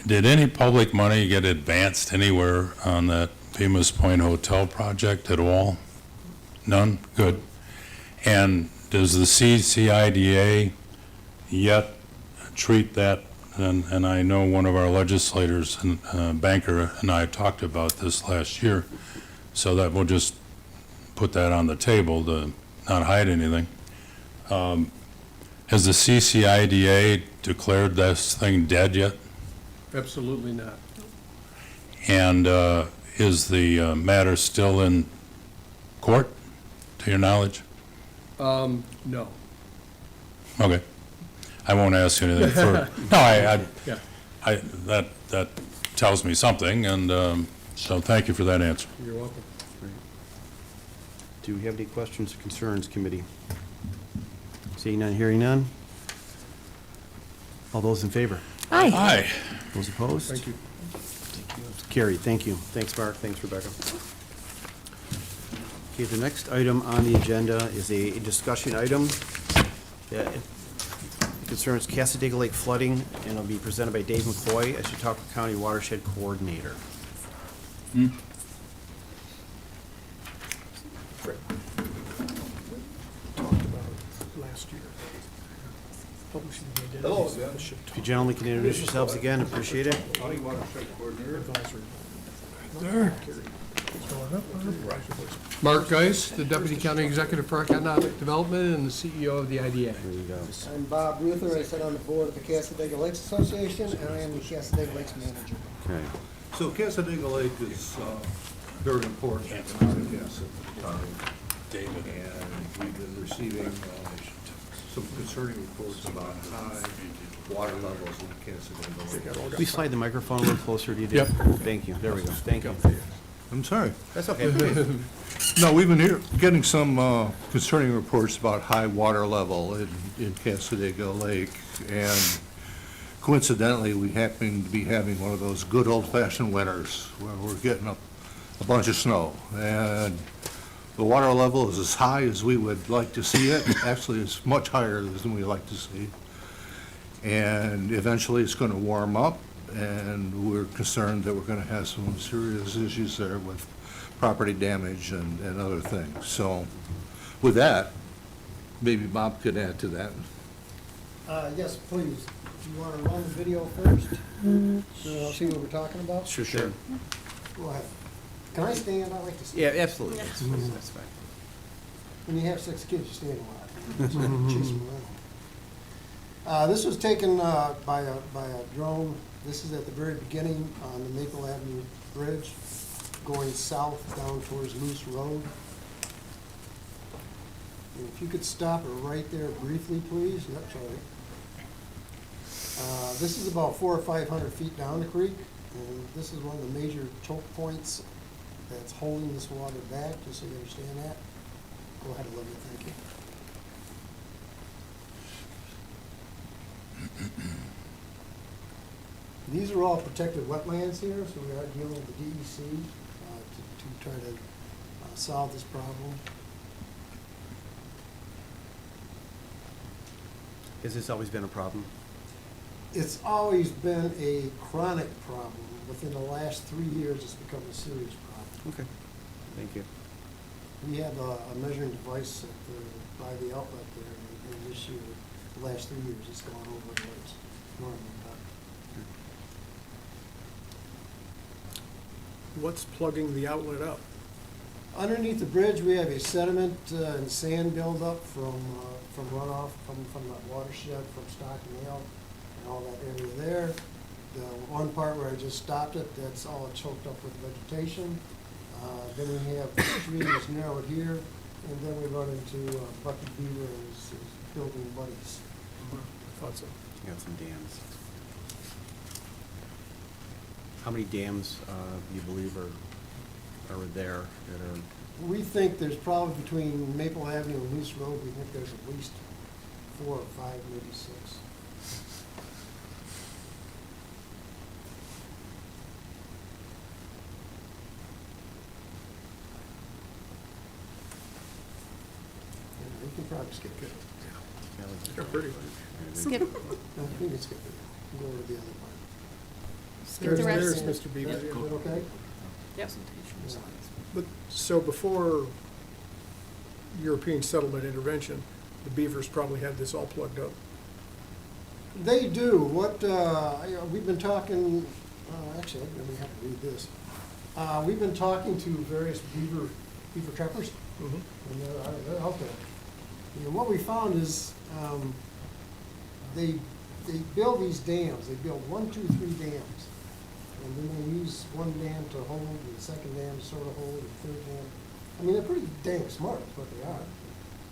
Did any public money get advanced anywhere on that Bemis Point Hotel project at all? None? Good. And does the CCIDA yet treat that, and I know one of our legislators, Banker, and I talked about this last year, so that we'll just put that on the table to not hide anything. Has the CCIDA declared this thing dead yet? Absolutely not. And is the matter still in court, to your knowledge? No. Okay. I won't ask you anything further. No, Yeah, that tells me something, and so thank you for that answer. you're welcome. Do we have any questions or concerns, committee? Seeing none, hearing none? All those in favor? Hi. Aye. Those opposed? Thank you. Carried, thank you. Thanks, Mark, thanks, Rebecca. Okay, the next item on the agenda is a discussion item that concerns Cassadaga Lake flooding, and it'll be presented by Dave McCoy as Chautauqua County Watershed Coordinator. Talked about last year. Publishing the identities of the Chautauqua If you gentlemen can introduce yourselves again, appreciate it. County watershed coordinator. Advisory. There. Mark Geis, the Deputy County Executive for Economic Development and the CEO of the IDA. There you go. I'm Bob Ruther. I sit on the board of the Cassadaga Lakes Association, and I am the Cassadaga Lakes manager. Okay. So Cassadaga Lake is very important to the county, yes, at the time. And we've been receiving some concerning reports about high water levels in Cassadaga Lake. Please slide the microphone a little closer to you, Dave. Thank you, there we go, thank you. I'm sorry. That's okay. No, we've been getting some concerning reports about high water level in Cassadaga Lake. And coincidentally, we happen to be having one of those good old-fashioned winters where we're getting a bunch of snow. And the water level is as high as we would like to see it. Actually, it's much higher than we like to see. And eventually, it's going to warm up. And we're concerned that we're going to have some serious issues there with property damage and other things. So with that, maybe Bob could add to that. Yes, please. You want to run the video first? So I'll see what we're talking about? Sure. Go ahead. Can I stand? I like to stand. Yeah, absolutely, that's fine. When you have 6 kids, you stand a lot. Chase them around. This was taken by a drone. This is at the very beginning on the Maple Avenue Bridge, going south down towards Moose Road. And if you could stop it right there briefly, please. Yep, sorry. This is about 400 or 500 feet down the creek, and this is one of the major choke points that's holding this water back, just so you understand that. Go ahead, Olivia, thank you. These are all protected wetlands here, so we are dealing with the DEC to try to solve this problem. Has this always been a problem? It's always been a chronic problem. Within the last 3 years, it's become a serious problem. Okay, thank you. We have a measuring device by the outlet there, and this year, the last 3 years, it's gone over what it's normally done. What's plugging the outlet up? Underneath the bridge, we have a sediment and sand buildup from runoff from the watershed, from Stockton Hill, and all that area there. The one part where I just stopped it, that's all choked up with vegetation. Then we have the stream that's narrowed here, and then we run into Bucky Beaver and his building buddies. Thought so. You got some dams. How many dams you believe are there that are? We think there's probably between Maple Avenue and Moose Road, we think there's at least 4 or 5, maybe 6. You can probably skip it. They're pretty. Skip. No, you can skip it. Go over to the other part. Skip the rest. There's Mr. Beaver. Is that okay? Yep. But, so before European settlement intervention, the Beavers probably had this all plugged up. They do. What, we've been talking, actually, I'm gonna have to read this. We've been talking to various beaver trappers, Mhm. and they're out there. And what we found is, they build these dams. They build 1, 2, 3 dams. And then they use one dam to hold, and the second dam to sort of hold, and the third dam. I mean, they're pretty dang smart, is what they are.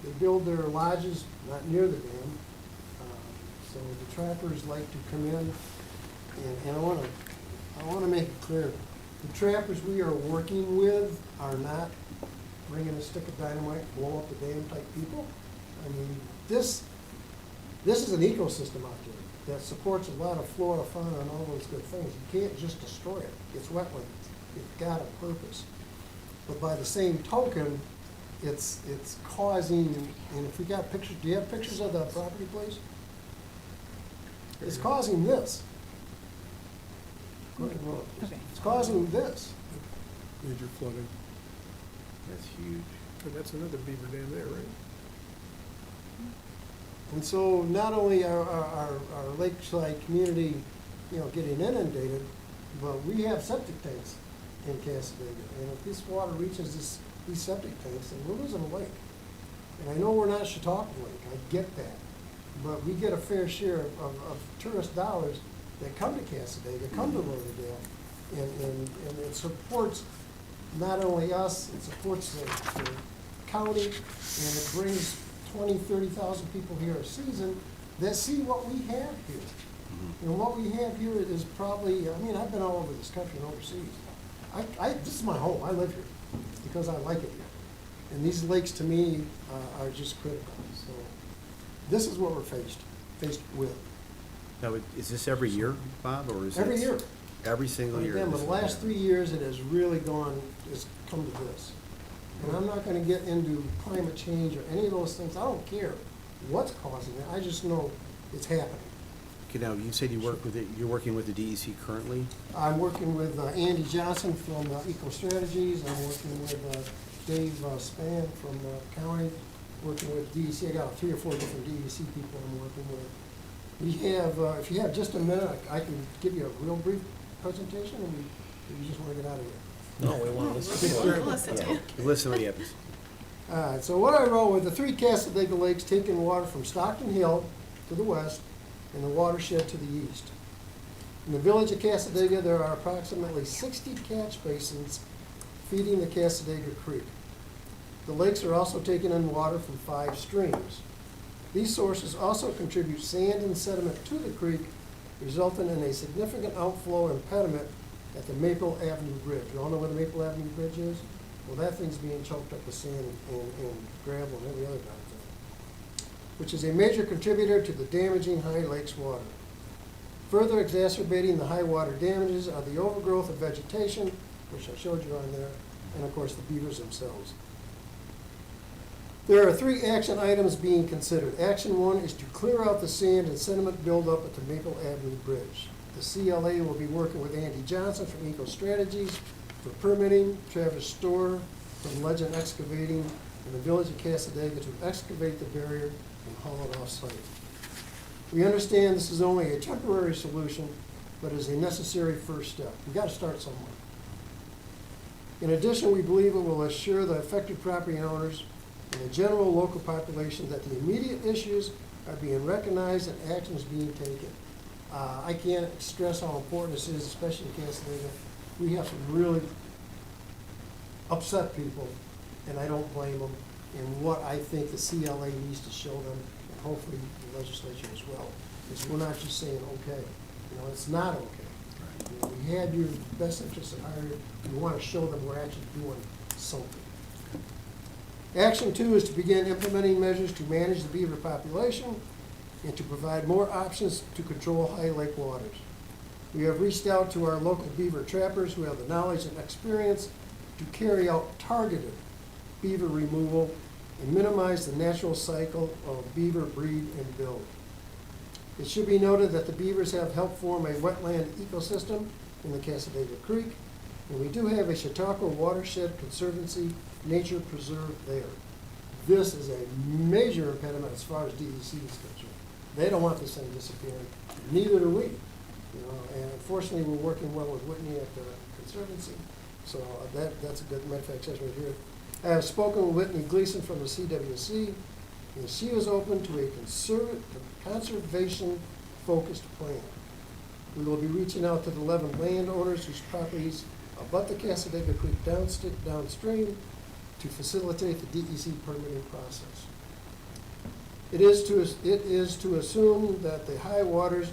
They build their lodges not near the dam. So the trappers like to come in, and I wanna make it clear, the trappers we are working with are not bringing a stick of dynamite, blow up the dam type people. I mean, this is an ecosystem out there that supports a lot of flora, fauna, and all those good things. You can't just destroy it. It's wetland. It's got a purpose. But by the same token, it's causing, and if we got pictures, do you have pictures of the property, please? It's causing this. Go ahead, roll it, please. Okay. It's causing this. Major flooding. That's huge. And that's another beaver dam there, right? And so not only are our lakeside community, getting inundated, but we have septic tanks in Cassadaga. And if this water reaches these septic tanks, then we're losing a lake. And I know we're not Chautauqua Lake, I get that. But we get a fair share of tourist dollars that come to Cassadaga, come to Lauderdale. And it supports not only us, it supports the county, and it brings 20, 30,000 people here a season that see what we have here. And what we have here is probably, I've been all over this country and overseas. This is my home, I live here, because I like it here. And these lakes, to me, are just critical. So this is what we're faced with. Now, is this every year, Bob, or is it? Every year. Every single But year? again, this the is last happening? 3 years, it has really has come to this. And I'm not gonna get into climate change or any of those things. I don't care what's causing it. I just know it's happening. Okay, now, you said you're working with the DEC currently? I'm working with Andy Johnson from Eco Strategies. I'm working with Dave Spann from county, working with DEC. I got 3 or 4 different DEC people I'm working with. We have, if you have just a minute, I can give you a real brief presentation, or you just want to get out of here? No, we want to listen to it. Listen to you. Listen to what happens. All right, so what I wrote with the 3 Cassadaga lakes taking water from Stockton Hill to the west and the watershed to the east. In the village of Cassadaga, there are approximately 60 catch basins feeding the Cassadaga Creek. The lakes are also taking in water from 5 streams. These sources also contribute sand and sediment to the creek, resulting in a significant outflow impediment at the Maple Avenue Bridge. You all know where the Maple Avenue Bridge is? Well, that thing's being choked up with sand and gravel and every other darn thing, which is a major contributor to the damaging High Lakes water. Further exacerbating the high water damages are the overgrowth of vegetation, which I showed you on there, and of course the beavers themselves. There are 3 action items being considered. Action 1 is to clear out the sand and sediment buildup at the Maple Avenue Bridge. The CLA will be working with Andy Johnson from Eco Strategies for permitting, Travis Storr from Legend Excavating, and the Village of Cassadaga to excavate the barrier and haul it off-site. We understand this is only a temporary solution, but is a necessary first step. We've got to start somewhere. In addition, we believe it will assure the affected property owners and the general local population that the immediate issues are being recognized and action is being taken. I can't stress how important this is, especially in Cassadaga. We have some really upset people, and I don't blame them. And what I think the CLA needs to show them, and hopefully the legislature as well, is we're not just saying, okay. It's not okay. We had your best interests at heart. We want to show them we're actually doing something. Action 2 is to begin implementing measures to manage the beaver population and to provide more options to control high lake waters. We have reached out to our local beaver trappers who have the knowledge and experience to carry out targeted beaver removal and minimize the natural cycle of beaver breed and build. It should be noted that the beavers have helped form a wetland ecosystem in the Cassadaga Creek, and we do have a Chautauqua Watershed Conservancy Nature Preserve there. This is a major impediment as far as DEC is concerned. They don't want this thing disappearing, neither do we. And unfortunately, we're working well with Whitney at the Conservancy, so that's a good, matter of fact, says right here. I have spoken with Whitney Gleason from the CWC, and she is open to a conservation-focused plan. We will be reaching out to the 11 landowners whose properties abut the Cassadaga Creek downstream to facilitate the DEC permitting process. It is to assume that the high waters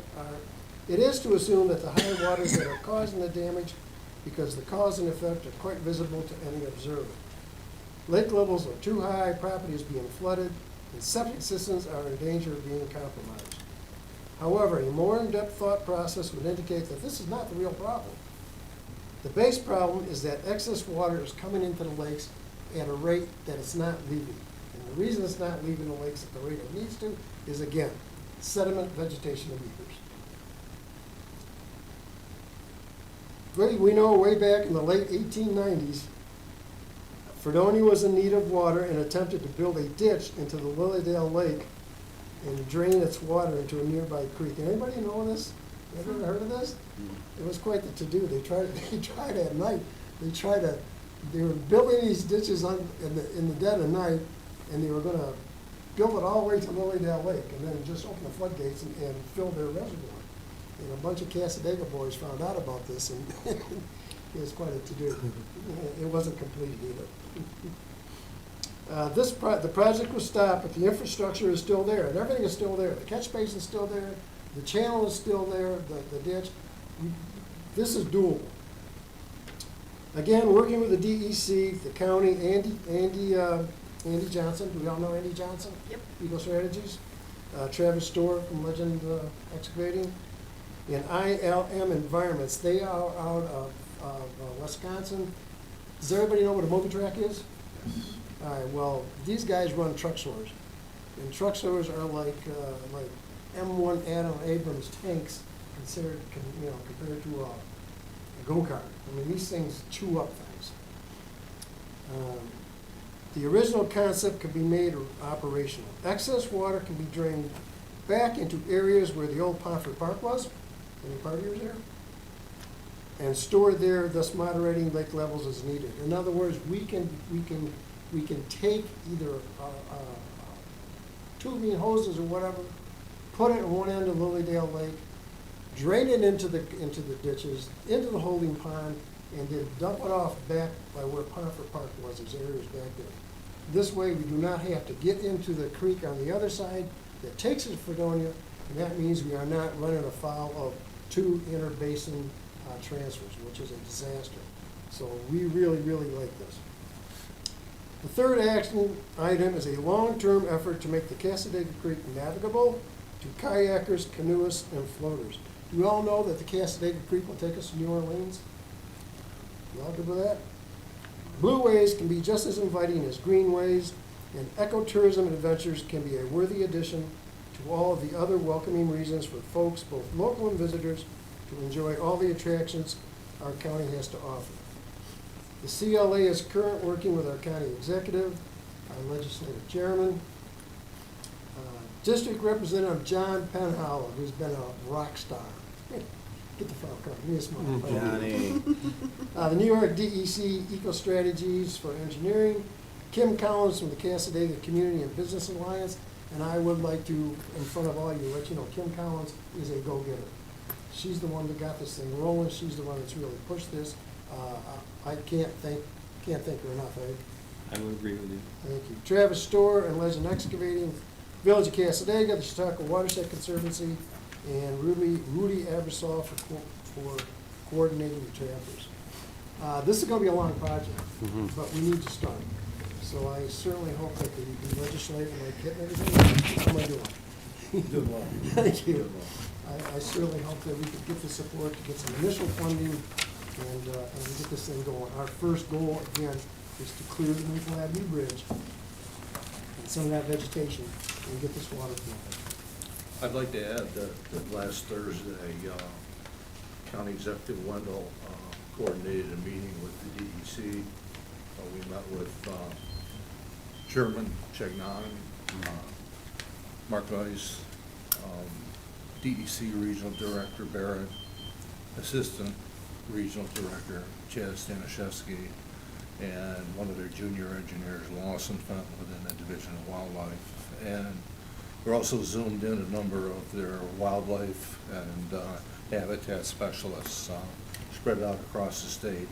that are causing the damage, because the cause and effect are quite visible to any observer. Lake levels are too high, property is being flooded, and septic systems are in danger of being compromised. However, a more in-depth thought process would indicate that this is not the real problem. The base problem is that excess water is coming into the lakes at a rate that it's not leaving. And the reason it's not leaving the lakes at the rate it needs to is, again, sediment, vegetation, and weepers. We know way back in the late 1890s, Fredonia was in need of water and attempted to build a ditch into the Lilydale Lake and drain its water into a nearby creek. Anybody know this? Ever heard of this? It was quite the to-do. They tried at night. They were building these ditches in the dead of night, and they were gonna build it all the way to Lilydale Lake, and then just open the floodgates and fill their reservoir. And a bunch of Casadega boys found out about this, and it was quite a to-do. It wasn't completed either. The project was stopped, but the infrastructure is still there, and everything is still there. The catch basin is still there, the channel is still there, the ditch. This is doable. Again, working with the DEC, the county, Andy Johnson, do we all know Andy Johnson? Yep. Eco Strategies, Travis Storr from Legend Excavating, and ILM Environments. They are out of Wisconsin. Does everybody know what a motor track is? All right, well, these guys run truck stores, and truck stores are like M1 Adam Abrams tanks compared to a go-kart. I mean, these things chew up things. The original concept can be made operational. Excess water can be drained back into areas where the old Pomfret Park was, any partiers there, and stored there, thus moderating lake levels as needed. In other words, we can take either tubing hoses or whatever, put it at one end of Lilydale Lake, drain it into the ditches, into the holding pond, and then dump it off back by where Pomfret Park was. There's areas back there. This way, we do not have to get into the creek on the other side that takes us to Fredonia, and that means we are not running afoul of two interbasin transfers, which is a disaster. So we really, really like this. The third action item is a long-term effort to make the Casadega Creek navigable to kayakers, canoeists, and floaters. Do you all know that the Casadega Creek will take us to New Orleans? You all good with that? Blueways can be just as inviting as greenways, and ecotourism adventures can be a worthy addition to all of the other welcoming reasons for folks, both local and visitors, to enjoy all the attractions our county has to offer. The CLA is currently working with our county executive, our legislative chairman, District Representative John Penhall, who's been a rock star. Get the file card, give me a smile. Johnny. The New York DEC Eco Strategies for Engineering, Kim Collins from the Casadega Community and Business Alliance, and I would like to, in front of all you, let you know Kim Collins is a go-getter. She's the one that got this thing rolling. She's the one that's really pushed this. I can't thank her enough. I would agree with you. Thank you. Travis Storr and Legend Excavating, Village of Casadega, the Chautauqua Watershed Conservancy, and Rudy Abersol for coordinating the chapters. This is going to be a long project, but we need to start. So I certainly hope that the legislature, like hitting everything, how am I doing? Doing well. Thank you. I certainly hope that we could get the support to get some initial funding and get this thing going. Our first goal, again, is to clear the Maple Avenue Bridge and some of that vegetation and get this water flowing. I'd like to add that last Thursday, County Executive Wendell coordinated a meeting with the DEC. We met with Chairman Chagnon, Mark Weiss, DEC Regional Director Barrett, Assistant Regional Director Chad Staniszewski, and one of their junior engineers, Lawson Fenton, within the Division of Wildlife. And we're also zoomed in a number of their wildlife and habitat specialists spread out across the state.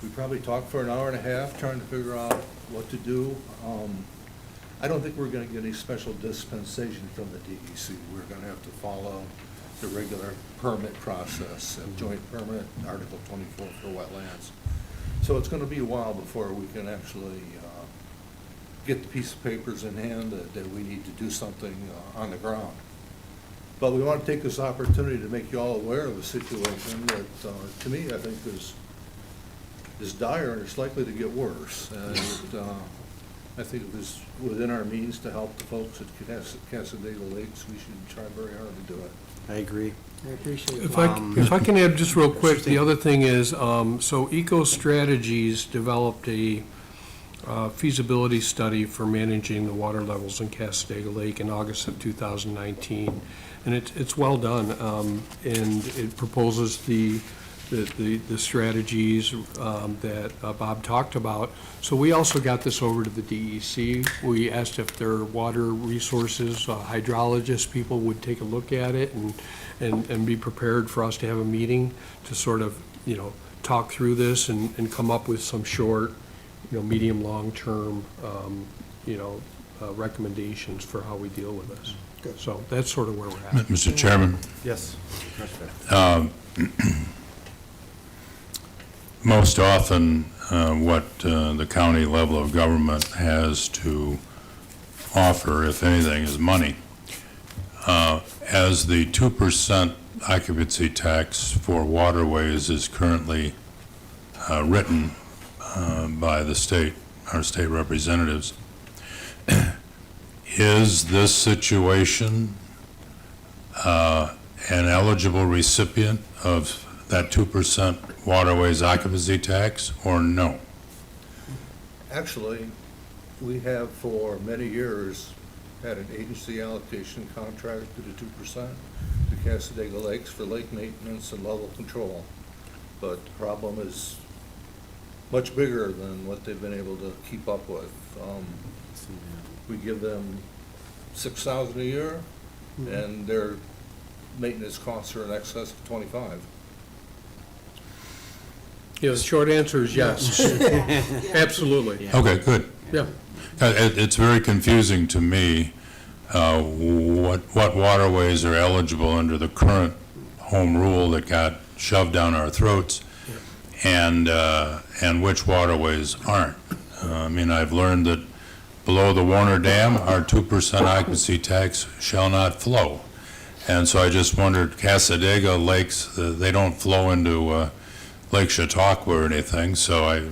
We probably talked for an hour and a half trying to figure out what to do. I don't think we're going to get any special dispensation from the DEC. We're going to have to follow the regular permit process, joint permit, Article 24 for wetlands. So it's going to be a while before we can actually get the piece of papers in hand that we need to do something on the ground. But we want to take this opportunity to make you all aware of a situation that, to me, I think is dire and it's likely to get worse. And I think it was within our means to help the folks at Casadega Lakes. We should try very hard to do it. I agree. I appreciate If that. if I can add just real quick, the other thing is, so Eco Strategies developed a feasibility study for managing the water levels in Casadega Lake in August of 2019. And it's well done, and it proposes the strategies that Bob talked about. So we also got this over to the DEC. We asked if their water resources, hydrologists, people would take a look at it and be prepared for us to have a meeting to sort of, talk through this and come up with some short, medium, long-term, recommendations for how we deal with this. Good. So that's sort of where we're at. Mr. Chairman, Yes. most often, what the county level of government has to offer, if anything, is money. As the 2% occupancy tax for waterways is currently written by the state, our state representatives, is this situation an eligible recipient of that 2% waterways occupancy tax, or no? Actually, we have for many years had an agency allocation contract to the 2% to Casadega Lakes for lake maintenance and level control. But the problem is much bigger than what they've been able to keep up with. We give them $6,000 a year, and their maintenance costs are in excess of 25. Yeah, the short answer is yes. Absolutely. Okay, good. Yeah. It's very confusing to me what waterways are eligible under the current home rule that got shoved down our throats, and which waterways aren't. I mean, I've learned that below the Warner Dam, our 2% occupancy tax shall not flow. And so I just wondered, Casadega Lakes, they don't flow into Lake Chautauqua or anything, so I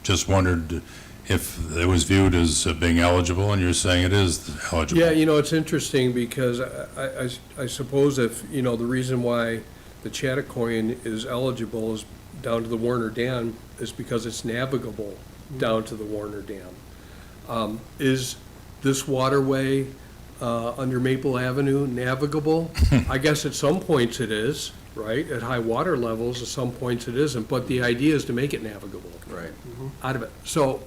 just wondered if it was viewed as being eligible, and you're saying it is eligible. Yeah, it's interesting because I suppose if, the reason why the Chattacoin is eligible is down to the Warner Dam is because it's navigable down to the Warner Dam. Is this waterway under Maple Avenue navigable? I guess at some points it is, right? At high water levels, at some points it isn't, but the idea is to make it navigable. Right. Out of it. So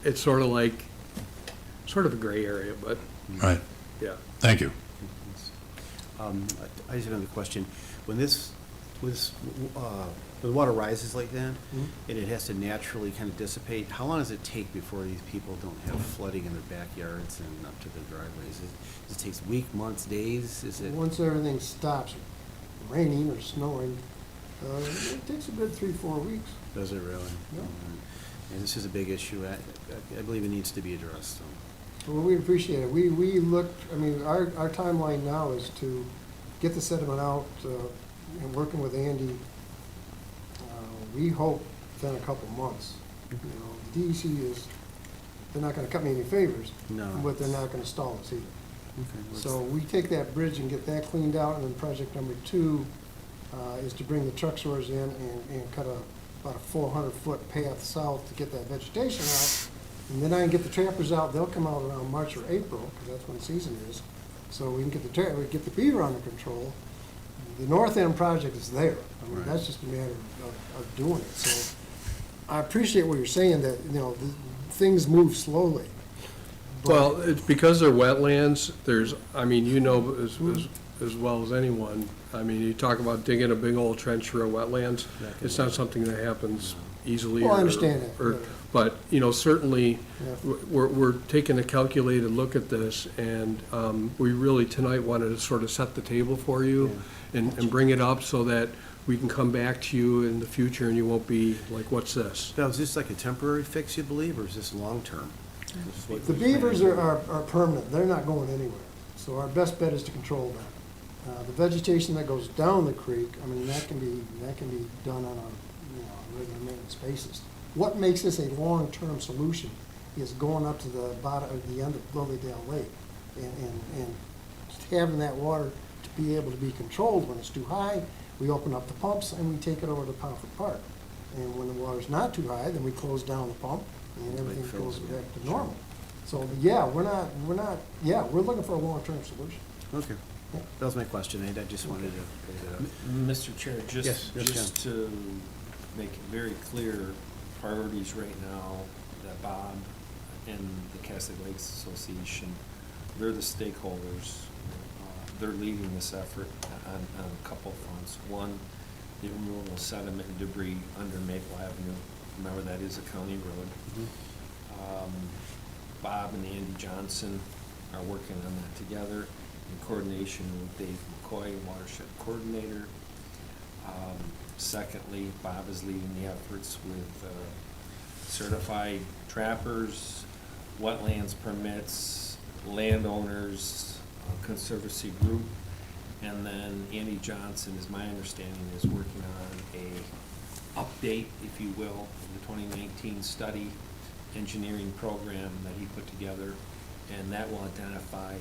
it's sort of a gray area, but Right. yeah. Thank you. I just have another question. When the water rises like that, and it has to naturally kind of dissipate, how long does it take before these people don't have flooding in their backyards and up to their driveways? Does it take weeks, months, days? Is it? Once everything stops raining or snowing, it takes a good 3-4 weeks. Does it really? Yeah. And this is a big issue. I believe it needs to be addressed, so. Well, we appreciate it. We looked, our timeline now is to get the sediment out, and working with Andy, we hope within a couple months. The DEC they're not gonna cut me any favors. No. But they're not gonna stall us either. Okay, So we take that bridge and get that cleaned out, and then project number 2 is to bring the truck stores in and cut about a 400-foot path south to get that vegetation out. And then I can get the trappers out. They'll come out around March or April, because that's when the season is. So we can get the beaver under control. The north end project is there. Right. That's just a matter of doing it. So I appreciate what you're saying, that, things move slowly. But- Well, it's because they're wetlands, there's, as well as anyone, you talk about digging a big old trench through a wetlands, it's not something that happens easily. Well, I understand that, or- yeah. But, certainly, Yeah. we're taking a calculated look at this, and we really tonight wanted to sort of set the table for you and bring it up so that we can come back to you in the future and you won't be like, what's this? Now, is this like a temporary fix, you believe, or is this long-term? The beavers are permanent. They're not going anywhere. So our best bet is to control that. The vegetation that goes down the creek, I mean, that can be done on a, regular maintenance basis. What makes this a long-term solution is going up to the bottom, of the end of Lilydale Lake, and having that water to be able to be controlled. When it's too high, we open up the pumps and we take it over to Pomfret Park. And when the water's not too high, then we close down the pump and everything goes back to normal. So, yeah, we're looking for a long-term solution. Okay. That was my question. I just wanted to. Mr. Chair, Yes, yes, just to make it very clear, priorities right now, that Bob and the Cassidy Lakes Association, they're the stakeholders. They're leading this effort on a couple fronts. One, the removal of sediment and debris under Maple Avenue. Remember, that is a county road. Bob and Andy Johnson are working on that together in coordination with Dave McCoy, Watershed Coordinator. Secondly, Bob is leading the efforts with certified trappers, wetlands permits, landowners, Conservancy Group, and then Andy Johnson, is my understanding, is working on a update, if you will, of the 2019 study engineering program that he put together, and that will identify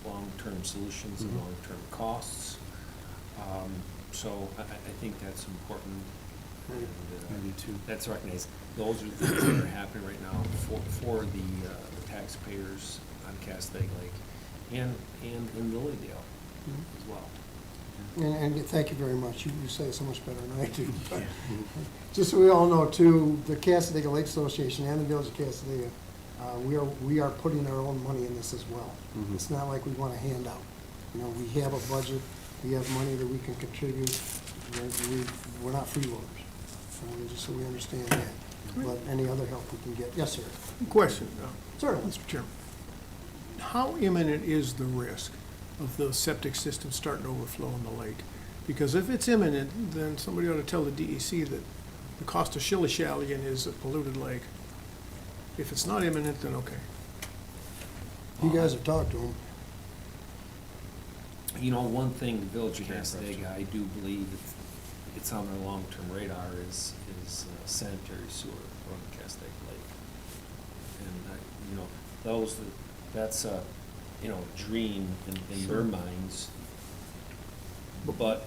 long-term solutions and long-term costs. So I think that's important. And, Me too. that's recognized. Those are the things that are happening right now for the taxpayers on Castaic Lake and in Lilydale as well. And thank you very much. You say it so much better than I do. But just so we all know too, the Cassadaga Lake Association and the Village of Cassadaga, we are putting our own money in this as well. It's not like we want a handout. We have a budget, we have money that we can contribute. We're not freeloaders. Just so we understand that. But any other help we can get. Yes, sir. Question, Certainly. Mr. Chairman. How imminent is the risk of the septic system starting to overflow in the lake? Because if it's imminent, then somebody ought to tell the DEC that the cost of shilly-shallying is a polluted lake. If it's not imminent, then okay. You guys have talked to them. One thing, the Village of Cassadaga, I do believe it's on their long-term radar is sanitary sewer from Cassadaga Lake. And, that's a, dream in their minds. But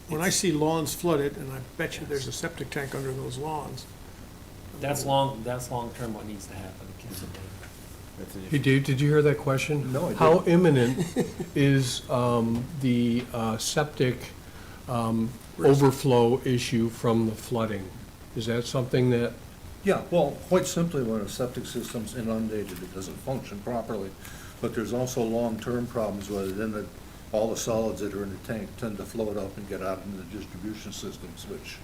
When I see lawns flooded, and I bet you there's a septic tank under those lawns. that's long-term what needs to happen in Cassadaga. Hey, Dave, did you hear that question? No, I didn't. How imminent is the septic overflow issue from the flooding? Is that something that, Yeah, well, quite simply, when a septic system's inundated, it doesn't function properly. But there's also long-term problems with it, in that all the solids that are in the tank tend to float up and get out into the distribution systems, which,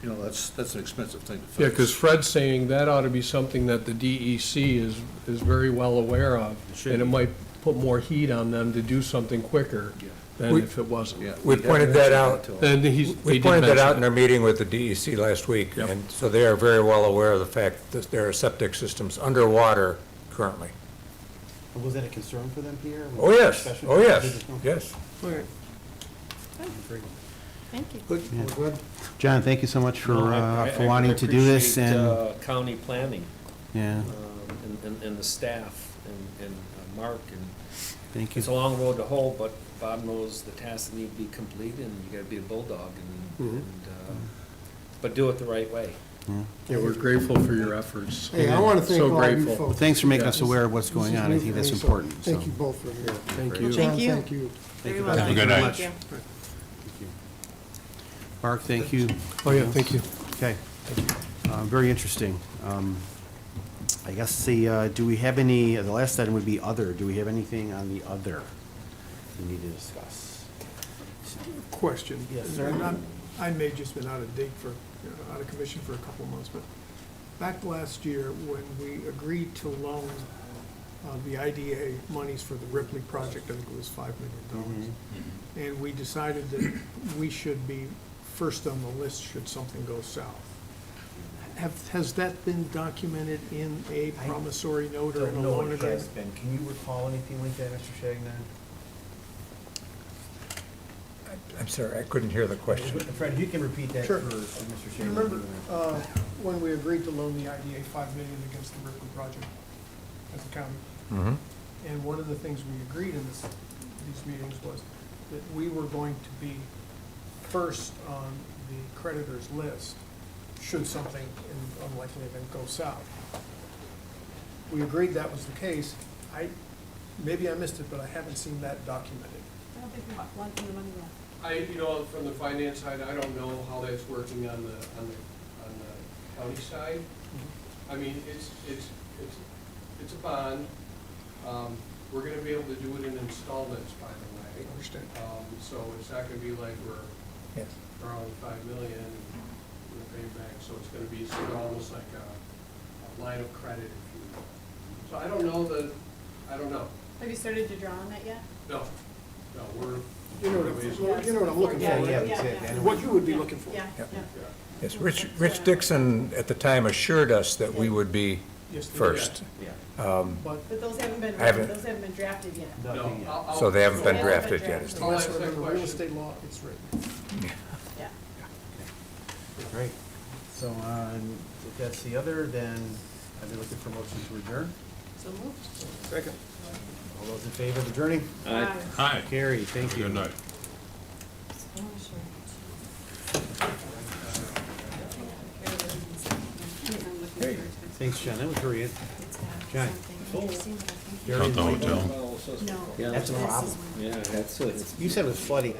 that's an expensive thing to fix. yeah, because Fred's saying that ought to be something that the DEC is very well aware of, and it might put more heat on them to do something quicker than if it wasn't. Yeah, We pointed that out. And they We did pointed that out in mention our meeting with the DEC last week, Yep. and so they are very well aware of the fact that there are septic systems underwater currently. Was that a concern for them, Pierre? Oh, yes, oh, yes, yes. Okay. Thank you. Good, we're good. John, thank you so much for I wanting to do this, appreciate, and, county planning, yeah, and the staff, and Mark, and thank you. it's a long road to hoe, but Bob knows the tasks that need to be completed, and you gotta be a bulldog, but do it the right way. Yeah, we're grateful for your efforts. Hey, I want to thank So all of you grateful. folks. Thanks for making Yeah. us aware of what's This going is on. I new think for that's me, so important, so. Thank you both for here. Thank you. John, Thank you. thank you. Thank you. Very Have a well. good night. Thank you. Mark, thank you. Oh, yeah, thank you. Okay. Very interesting. I guess do we have any, the last item would be other. Do we have anything on the other we need to discuss? Question. Yes, sir. I may have just been out of date out of commission for a couple of months, but back last year, when we agreed to loan the IDA monies for the Ripley project, I think it was $5 million. And we decided that we should be first on the list should something go south. Has that been documented in a promissory note or in a loan agreement? Can you recall anything like that, Mr. Shagnon? I'm sorry, I couldn't hear the question. Fred, you can repeat that Sure. for Mr. You Shea. remember when we agreed to loan the IDA $5 million against the Ripley project as a county? Mhm. And one of the things we agreed in these meetings was that we were going to be first on the creditors list should something in an unlikely event go south. We agreed that was the case. Maybe I missed it, but I haven't seen that documented. I don't think we want the money left. You know, from the finance side, I don't know how that's working on the county side. I mean, it's a bond. We're gonna be able to do it in installments, by the way. Understand. So it's not gonna be like we're Yes. borrowing $5 million and we're paying back. So it's gonna be sort of almost like a line of credit, if you will. So I don't know. Have you started to draw on that yet? No, we're. You know what I'm looking for. Yeah. What you would be looking for. Yeah, Yeah. yeah. Yes, Rich Dixon at the time assured us that we would be Yes, they did. first. But But those haven't been, I haven't- those haven't been drafted yet. No, I'll- So they haven't been They haven't been drafted yet. drafted. is the- I'll unless ask that under real question. estate law, it's written. Yeah. Great. So, if that's the other, then I'd be looking for motion to adjourn. So moved. Second. All those in favor of adjourning? Aye. Hi. Carrie, thank you. Good night. Thanks, John, that was very, John. Count the hotel. No. That's a problem. Yeah, that's it. You said it was flooding.